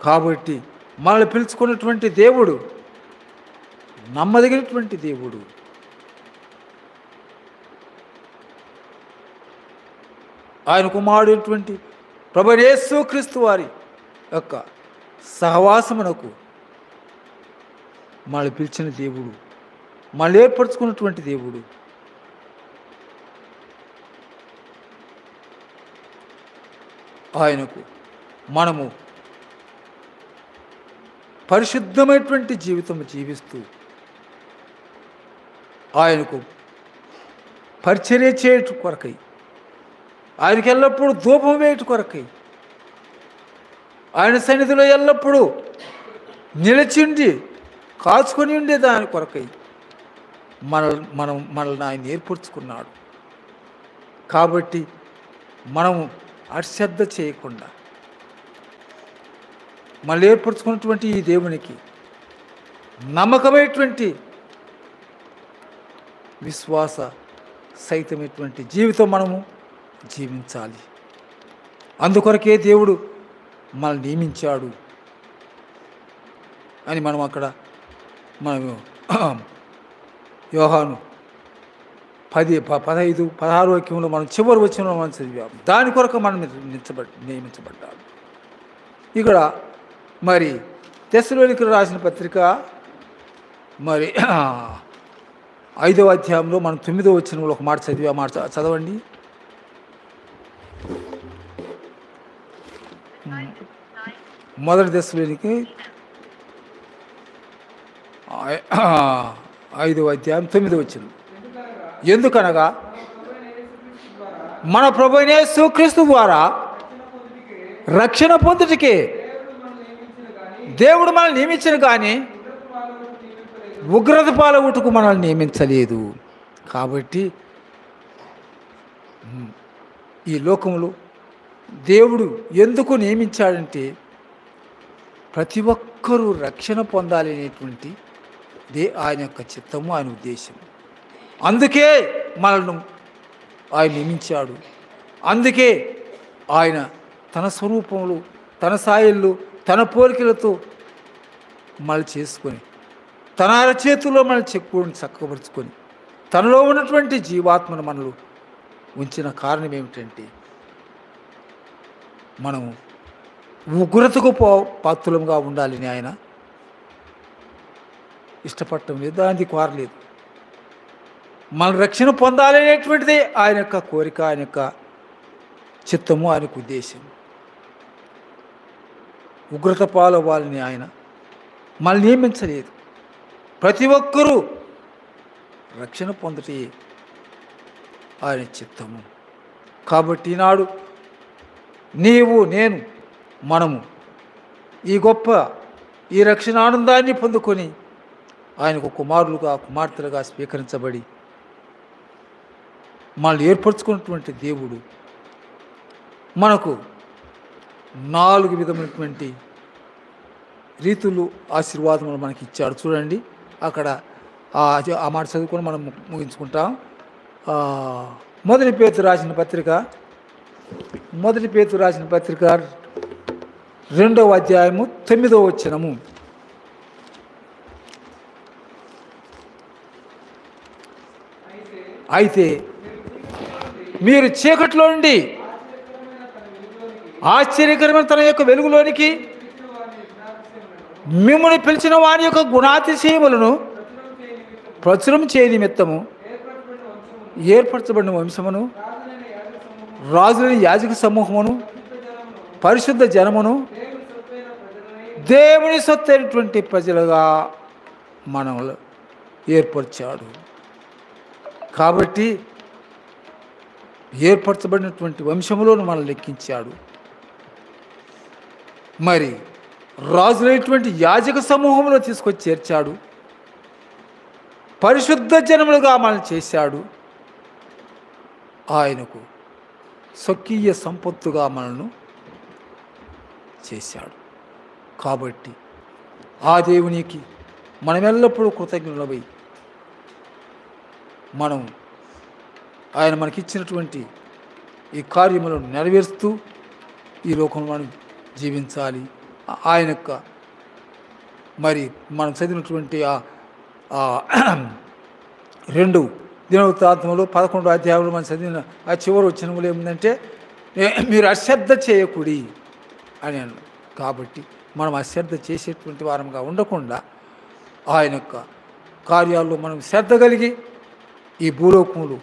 కాబట్టి మనల్ని పిలుచుకున్నటువంటి దేవుడు నమ్మదగినటువంటి దేవుడు. ఆయన కుమారుడైనటువంటి ప్రభువైన యేసుక్రీస్తు వారి యొక్క సహవాసమునకు మనల్ని పిలిచిన దేవుడు, మనల్ని ఏర్పరచుకున్నటువంటి దేవుడు. ఆయనకు మనము పరిశుద్ధమైనటువంటి జీవితం జీవిస్తూ ఆయనకు పరిచర్య చేయుట కొరకై, ఆయనకి ఎల్లప్పుడూ ధూపం వేయుట కొరకై, ఆయన సన్నిధిలో ఎల్లప్పుడూ నిలిచిండి కాచుకొని ఉండే దాని కొరకై మనల్ని ఆయన ఏర్పరచుకున్నాడు. కాబట్టి మనము అశ్రద్ధ చేయకుండా మళ్ళీ ఏర్పరచుకున్నటువంటి ఈ దేవునికి నమ్మకమైనటువంటి విశ్వాస సహితమైనటువంటి జీవితం మనము జీవించాలి. అందుకొరకే దేవుడు మనల్ని నియమించాడు అని మనము అక్కడ మనము యోహాను 15, 16 వాక్యంలో మనం చివరి వచనంలో మనం చదివాం. దాని కొరకు మనం నియమించబడ్డాడు. ఇక్కడ మరి తెస్సలోనికీయులకు రాసిన పత్రిక మరి 5వ అధ్యాయంలో మనం 9వ వచనంలో ఒక మాట చదివి ఆ మాట చదవండి. మొదటి తెస్సలోనికీ 5వ అధ్యాయం 9వ వచనం. ఎందుకనగా మన ప్రభువైన యేసుక్రీస్తు ద్వారా రక్షణ పొందుటకే దేవుడు మనల్ని నియమించను కానీ ఉగ్రత పాలవుటకు మనల్ని నియమించలేదు. కాబట్టి ఈ లోకంలో దేవుడు ఎందుకు నియమించాడంటే ప్రతి ఒక్కరూ రక్షణ పొందాలి అనేటువంటి ఆయన యొక్క చిత్తము, ఆయన ఉద్దేశం. అందుకే మనల్ని ఆయన నియమించాడు. అందుకే ఆయన తన స్వరూపంలో, తన సాయల్లో, తన పోలికలతో మళ్ళీ చేసుకొని, తన అరచేతుల్లో మన చెక్కుని చక్కపరుచుకొని, తనలో ఉన్నటువంటి జీవాత్మను మనలో ఉంచిన కారణం ఏమిటంటే మనము ఉగ్రతకు పాత్రులంగా ఉండాలని ఆయన ఇష్టపడటం లేదు, దానికి కోరలేదు. మన రక్షణ పొందాలనేటువంటిది ఆయన యొక్క కోరిక, ఆయన యొక్క చిత్తము, ఆయనకు ఉద్దేశం. ఉగ్రత పాలవ్వాలని ఆయన మనల్ని నియమించలేదు. ప్రతి ఒక్కరూ రక్షణ పొందటే ఆయన చిత్తము. కాబట్టి ఈనాడు నీవు, నేను, మనము ఈ గొప్ప ఈ రక్షణ ఆనందాన్ని పొందుకొని ఆయనకు కుమారులుగా, కుమార్తెలుగా స్వీకరించబడి మనల్ని ఏర్పరచుకున్నటువంటి దేవుడు మనకు 4 విధమైనటువంటి రీతులు, ఆశీర్వాదములు మనకి ఇచ్చాడు. చూడండి, అక్కడ ఆ మాట చదువుకొని మనం ముగించుకుంటాం. మొదటి పేతురు రాసిన పత్రిక 2వ అధ్యాయము 9వ వచనము. అయితే మీరు చీకట్లో నుండి ఆశ్చర్యకరమైన తన యొక్క వెలుగులోనికి మిమ్మల్ని పిలిచిన వారి యొక్క గుణాతిశయములను ప్రచురం చేయ నిమిత్తము ఏర్పరచబడిన వంశమును, రాజులని యాజక సమూహమును, పరిశుద్ధ జనమును, దేవుని సొత్తైనటువంటి ప్రజలుగా మనల్ని ఏర్పరిచాడు. కాబట్టి ఏర్పరచబడినటువంటి వంశములోను మనల్ని లెక్కించాడు. మరి రాజులైనటువంటి యాజక సమూహంలో తీసుకొచ్చి చేర్చాడు. పరిశుద్ధ జనములుగా మనల్ని చేశాడు. ఆయనకు స్వకీయ సంపత్తుగా మనల్ని చేశాడు. కాబట్టి ఆ దేవునికి మనం ఎల్లప్పుడూ కృతజ్ఞులమై మనం ఆయన మనకిచ్చినటువంటి ఈ కార్యములను నెరవేరుస్తూ ఈ లోకంలో మనం జీవించాలి. ఆయన యొక్క మరి మనం చదివినటువంటి 2 దినవృత్తాంతంలో 11వ అధ్యాయంలో మనం చదివిన ఆ చివరి వచనములు ఏముందంటే మీరు అశ్రద్ధ చేయకూడి అని అన్నారు. కాబట్టి మనం అశ్రద్ధ చేసేటువంటి వారంగా ఉండకుండా ఆయన యొక్క కార్యాల్లో మనం శ్రద్ధ కలిగి ఈ భూలోకములు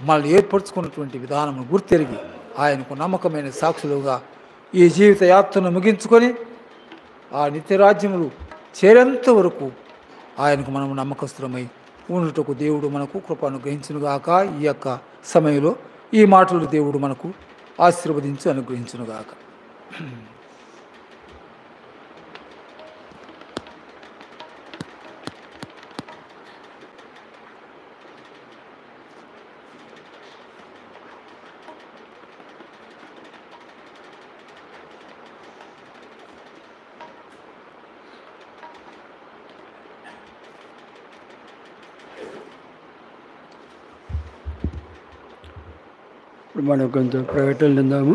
మనల్ని ఏర్పరచుకున్నటువంటి విధానమును గుర్తెరిగి ఆయనకు నమ్మకమైన సాక్షులుగా ఈ జీవిత యాత్రను ముగించుకొని ఆ నిత్యరాజ్యములు చేరేంత వరకు ఆయనకు మనం నమ్మకస్తులమై ఉండుటకు దేవుడు మనకు కృప అనుగ్రహించునుగాక. ఈ యొక్క సమయంలో ఈ మాటలు దేవుడు మనకు ఆశీర్వదించి అనుగ్రహించునుగాక. ఇప్పుడు మనం కొంచెం ప్రైవేట్ నిందాము.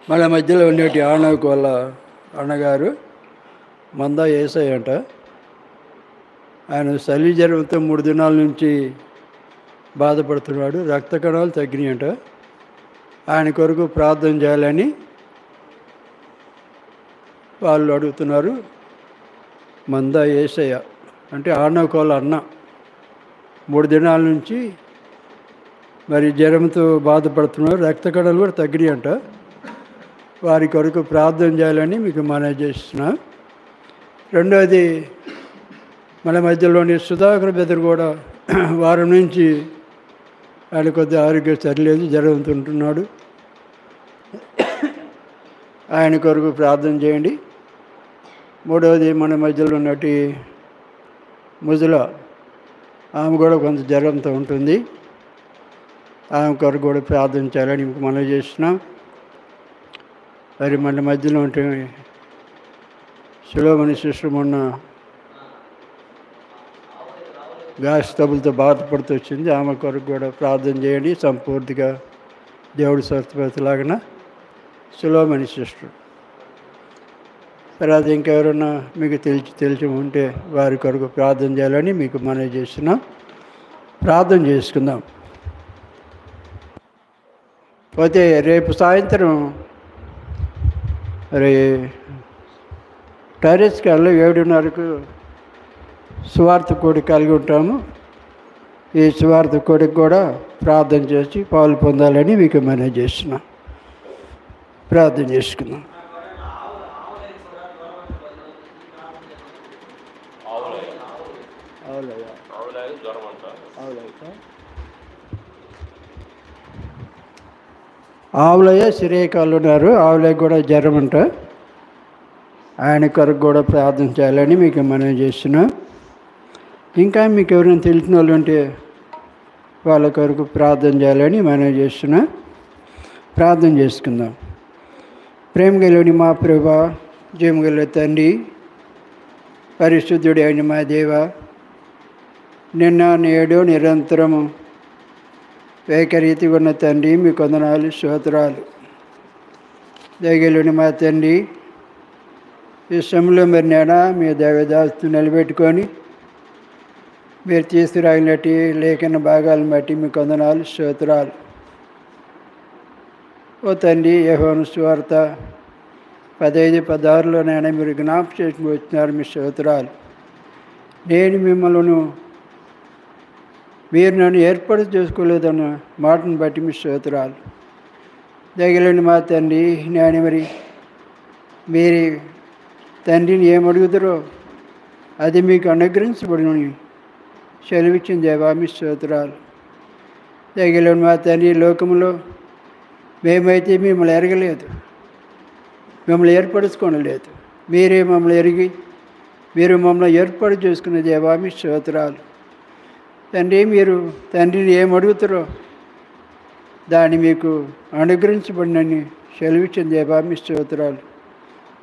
మన మధ్యలో ఉండేటి ఆనకు వాళ్ళ అన్నగారు మందా ఏసై అంట. ఆయన చలి జ్వరంతో 3 దినాల నుంచి బాధపడుతున్నాడు. రక్త కణాలు తగ్గినాయంట. ఆయన కొరకు ప్రార్థన చేయాలని వాళ్ళు అడుగుతున్నారు. మంద యేసయ్య అంటే ఆనకోల అన్న 3 దినాల నుంచి మరి జ్వరంతో బాధపడుతున్నారు. రక్త కణాలు కూడా తగ్గినాయంట. వారి కొరకు ప్రార్థన చేయాలని మీకు మనవి చేస్తున్నా. రెండవది, మన మధ్యలోని సుధాకర్ బెదర్ కూడా వారం నుంచి ఆయన కొద్దిగా ఆరోగ్యం సరిలేదు, జ్వరంతో ఉంటున్నాడు. ఆయన కొరకు ప్రార్థన చేయండి. మూడవది, మన మధ్యలో ఉన్నటి ముజల, ఆమె కూడా కొంత జ్వరంతో ఉంటుంది. ఆమె కొరకు కూడా ప్రార్థన చేయాలని మీకు మనవి చేస్తున్నాం. మరి మన మధ్యలో ఉంటే సులోమని సిస్టర్ మొన్న గ్యాస్ ట్రబుల్తో బాధపడుతూ వచ్చింది. ఆమె కొరకు కూడా ప్రార్థన చేయండి. సంపూర్తిగా దేవుడి స్వస్థపతిలాగిన సులోమని సిస్టర్. తర్వాత ఇంకెవరన్నా మీకు తెలిసి ఉంటే వారి కొరకు ప్రార్థన చేయాలని మీకు మనవి చేస్తున్నాం. ప్రార్థన చేసుకుందాం. పోతే రేపు సాయంత్రం మరి టెర్రస్కి 7:30కు సువార్త కూడిక కలిగి ఉంటాము. ఈ సువార్త కూడికి కూడా ప్రార్థన చేసి పాలు పొందాలని మీకు మనవి చేస్తున్నాం. ప్రార్థన చేసుకుందాం. ఆవులయ్య సిరేకాళ్ళు ఉన్నారు. ఆవులయ్య కూడా జ్వరం అంట. ఆయన కొరకు కూడా ప్రార్థన చేయాలని మీకు మనవి చేస్తున్నాం. ఇంకా మీకు ఎవరైనా తెలిసిన వాళ్ళు ఉంటే వాళ్ళ కొరకు ప్రార్థన చేయాలని మనవి చేస్తున్నా. ప్రార్థన చేసుకుందాం. ప్రేమ గలని మా ప్రభువా, జీవం గల తండ్రి, పరిశుద్ధుడి అయిన మా దేవ, నిన్న నేడు నిరంతరము ఏకరీతిగా ఉన్న తండ్రి, మీ కొందనాలు స్తోత్రాలు. దయగలుని మా తండ్రి, ఈ సమయంలో మరి నేనా మీ దైవదాస్తు నిలబెట్టుకొని మీరు తీసుకురాగినట్టు లేఖన భాగాలను బట్టి మీ కొందనాలు స్తోత్రాలు. ఓ తండ్రి, యోహాను సువార్త 15-16లోనైనా మీరు జ్ఞాపకం చేసుకుని వచ్చినారు. మీ స్తోత్రాలు. నేను మిమ్మల్ని మీరు నన్ను ఏర్పాటు చేసుకోలేదన్న మాటను బట్టి మీ స్తోత్రాలు. దయగలండి మా తండ్రి, నేను మరి మీరు తండ్రిని ఏమడుగుతారో అది మీకు అనుగ్రహించబడినని సెలవిచ్చిన దేవా మీ స్తోత్రాలు. దయగలండి మా తండ్రి, లోకంలో మేమైతే మిమ్మల్ని ఎరగలేదు, మిమ్మల్ని ఏర్పరచుకోనలేదు. మీరే మమ్మల్ని ఎరిగి మీరు మమ్మల్ని ఏర్పాటు చేసుకున్న దేవా మీ స్తోత్రాలు. తండ్రి, మీరు తండ్రిని ఏమడుగుతారో దాన్ని మీకు అనుగ్రహించబడినని సెలవిచ్చిన దేవా మీ స్తోత్రాలు.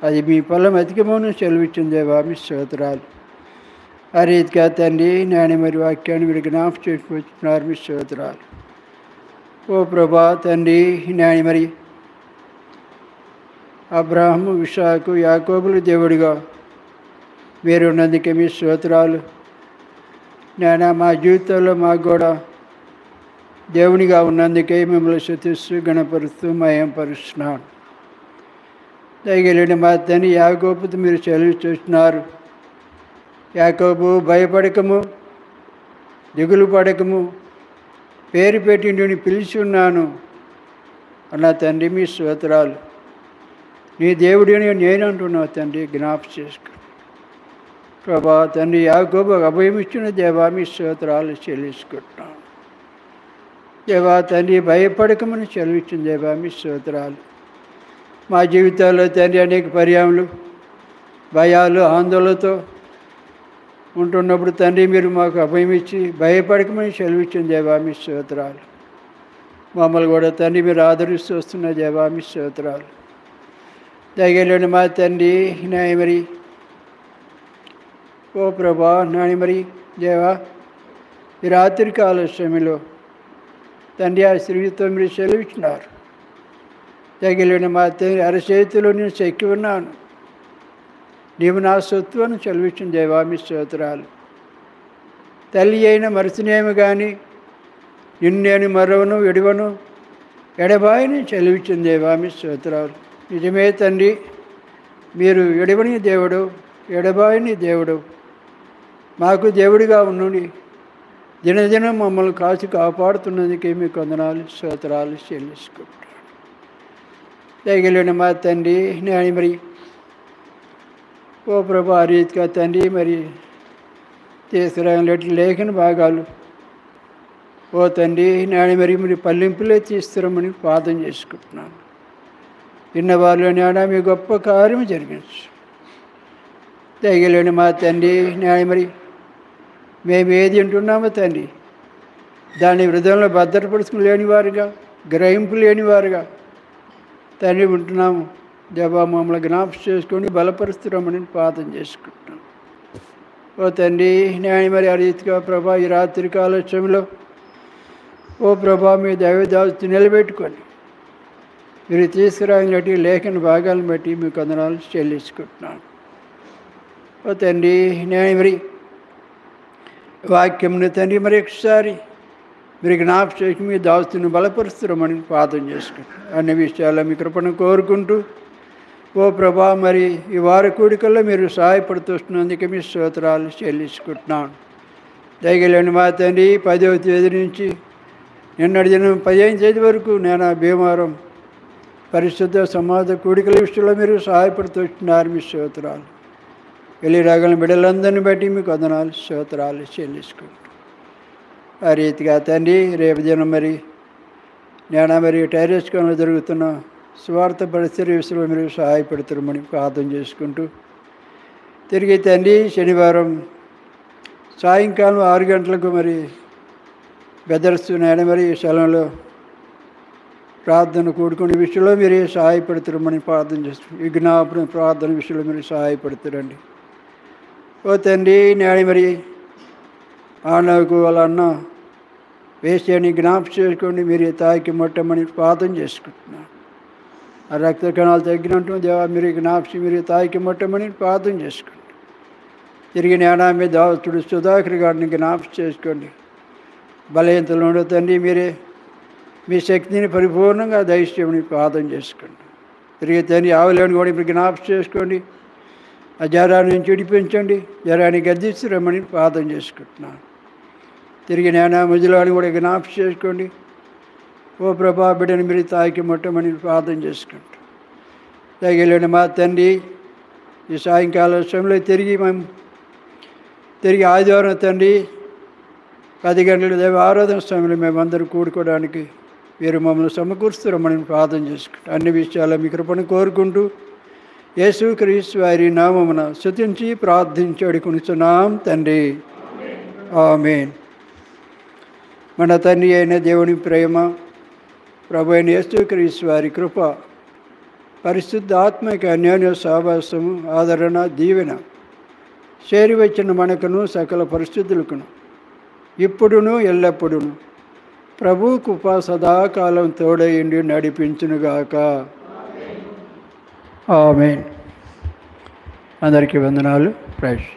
అది మీ పొలం అధికమని సెలవిచ్చిన దేవా మీ స్తోత్రాలు. ఆ రీతిగా తండ్రి, నేను మరి వాక్యాన్ని మీరు జ్ఞాపకం చేసుకొచ్చుకున్నారు. మీ స్తోత్రాలు. ఓ ప్రభా తండ్రి, నేను మరి అబ్రాహాము, ఇస్సాకు, యాకోబులు దేవుడిగా మీరున్నందుకే మీ స్తోత్రాలు. నేను మా జీవితంలో మాకు కూడా దేవునిగా ఉన్నందుకే మిమ్మల్ని స్తుతిస్తూ గణపరుస్తూ మయంపరుస్తున్నాను. దయగలిగిన మా తండ్రి, యాకోబుతో మీరు సెలవు చేస్తున్నారు. యాకోబు, భయపడకము, దిగులు పడకము, పేరు పెట్టి నేను పిలిచి ఉన్నాను అన్న తండ్రి మీ స్తోత్రాలు. నీ దేవుడిని నేను అంటున్నావు తండ్రి, జ్ఞాపకం చేసుకో ప్రభా తండ్రి. యాకోబు అభయం ఇచ్చిన దేవా మీ స్తోత్రాలు చెల్లించుకుంటున్నాను. దేవా తండ్రి, భయపడకమని సెలవిచ్చిన దేవా మీ స్తోత్రాలు. మా జీవితాల్లో తండ్రి అనేక పర్యాములు, భయాలు, ఆందోళనతో ఉంటున్నప్పుడు తండ్రి మీరు మాకు అభయం ఇచ్చి భయపడకమని సెలవిచ్చిన దేవా మీ స్తోత్రాలు. మమ్మల్ని కూడా తండ్రి మీరు ఆదరిస్తూ వస్తున్న దేవా మీ స్తోత్రాలు. దయగలిగిన మా తండ్రి, నాయ మరి ఓ ప్రభా, నాని మరి దేవా, ఈ రాత్రి కాల సమయంలో తండ్రి ఆ స్త్రీతో మీరు సెలవిచ్చినారు. దయగలిగిన మా తండ్రి, అరచేతిలో నేను చెక్కి ఉన్నాను, నీవు నా సొత్తు అని సెలవిచ్చిన దేవా మీ స్తోత్రాలు. తల్లి అయిన మరచినేమి కానీ నిన్ను నేను మరవను విడవను ఎడబాయిని చెలివిచ్చిన దేవా మీ స్తోత్రాలు. నిజమే తండ్రి, మీరు ఎడవని దేవుడు, ఎడబాయిని దేవుడు, మాకు దేవుడిగా ఉండి దినదినం మమ్మల్ని కాచి కాపాడుతున్నందుకే మీకు వందనాలు స్తోత్రాలు చెల్లించుకుంటాను. దయగలిగిన మా తండ్రి, నేను మరి ఓ ప్రభు ఆ రీతిగా తండ్రి మరి తీసుకురాగలటి లేఖన భాగాలు ఓ తండ్రి నేను మరి మీరు పల్లింపులే తీస్తురమని ప్రార్థన చేసుకుంటున్నాను. విన్నవారిలో నేడా మీ గొప్ప కార్యం జరిగించు. దయగలిగిన మా తండ్రి, నేను మరి మేము ఏది వింటున్నామో తండ్రి దాన్ని హృదయంలో భద్రపరుచుకుని లేనివారుగా, గ్రహింపు లేనివారుగా తండ్రి ఉంటున్నాము. దేవా మమ్మల్ని జ్ఞాపకం చేసుకొని బలపరుస్తున్నామని ప్రార్థన చేసుకుంటున్నాం. ఓ తండ్రి నేను మరి ఆ రీతిగా ప్రభా ఈ రాత్రి కాలక్ష్యంలో ఓ ప్రభా మీ దైవదాసు నిలబెట్టుకొని మీరు తీసుకురాగినట్టు లేఖన భాగాలను బట్టి మీకు వందనాలు చెల్లించుకుంటున్నాను. ఓ తండ్రి నేను మరి వాక్యంని తండ్రి మరి ఒకసారి మీరు జ్ఞాపకం చేసి మీ దాస్తుని బలపరుస్తున్నామని ప్రార్థన చేసుకుంటాం. అన్ని విషయాల్లో మీ కృపను కోరుకుంటూ ఓ ప్రభా మరి ఈ వారి కూడికల్లో మీరు సహాయపడుతున్నందుకే మీ స్తోత్రాలు చెల్లించుకుంటున్నాను. దయగలిగిన మా తండ్రి 10వ తేదీ నుంచి నిన్నటి దినం 15వ తేదీ వరకు నేను భీమవరం పరిశుద్ధ సమాజ కూడికల విషయంలో మీరు సహాయపడుతున్నారు. మీ స్తోత్రాలు వెళ్ళి రాగల బిడ్డలందరినీ బట్టి మీకు వందనాలు స్తోత్రాలు చెల్లించుకుంటాం. ఆ రీతిగా తండ్రి రేపు దినం మరి నేను మరి టైరెస్కోన్లో జరుగుతున్న స్వార్థ పరిస్థితి విషయంలో మీరు సహాయపడుతున్నామని ప్రార్థన చేసుకుంటూ తిరిగి తండ్రి శనివారం సాయంకాలం 6 గంటలకు మరి బెదర్స్తున్నాయని మరి ఈ స్థలంలో ప్రార్థన కూడుకునే విషయంలో మీరు సహాయపడుతున్నామని ప్రార్థన చేస్తున్నాం. విజ్ఞాపన ప్రార్థన విషయంలో మీరు సహాయపడుతారండి. ఓ తండ్రి నేను మరి ఆనకు వాళ్ళ అన్న వేసేని జ్ఞాపకం చేసుకోండి, మీరు తాకి మొట్టమని ప్రార్థన చేసుకుంటున్నాను. ఆ రక్త కణాలు తగ్గినట్టు దేవా మీరు జ్ఞాపకం మీరు తాకి మొట్టమని ప్రార్థన చేసుకోండి. తిరిగి నేనా మీ దావతుడు సుధాకర్ గారిని జ్ఞాపకం చేసుకోండి. బలహీనతలు ఉండదు తండ్రి, మీరే మీ శక్తిని పరిపూర్ణంగా దయచేయమని ప్రార్థన చేసుకోండి. తిరిగి తండ్రి ఆవులేని కూడా ఇప్పుడు జ్ఞాపకం చేసుకోండి. ఆ జ్వరాన్ని నుంచి విడిపించండి, జ్వరాన్ని గద్దిస్తురమ్మని ప్రార్థన చేసుకుంటున్నాను. తిరిగి నేనా ముజలాన్ని కూడా జ్ఞాపకం చేసుకోండి. ఓ ప్రభా బిడ్డని మీరు తాకి మొట్టమని ప్రార్థన చేసుకుంటాం. తగిలిన మా తండ్రి ఈ సాయంకాల సమయంలో తిరిగి ఆదివారం తండ్రి 10 గంటల దైవ ఆరాధన సమయంలో మేమందరూ కూడుకోవడానికి మీరు మమ్మల్ని సమకూరుస్తారమ్మని ప్రార్థన చేసుకుంటాం. అన్ని విషయాల్లో మీ కృపను కోరుకుంటూ యేసుక్రీస్తు వారి నామమున స్తుతించి ప్రార్థించి అడుగుతున్నాం తండ్రి, ఆమేన్. మన తండ్రి అయిన దేవుని ప్రేమ, ప్రభు అయిన యేసుక్రీస్తు వారి కృప, పరిశుద్ధ ఆత్మక అన్యోన్య సహవాసము, ఆదరణ, దీవెన చేరి వచ్చిన మనకును సకల పరిస్థితులకును ఇప్పుడును ఎల్లప్పుడును ప్రభు కృప సదాకాలం తోడైండి నడిపించునుగాక. ఆమేన్. అందరికీ వందనాలు. ప్రైజ్.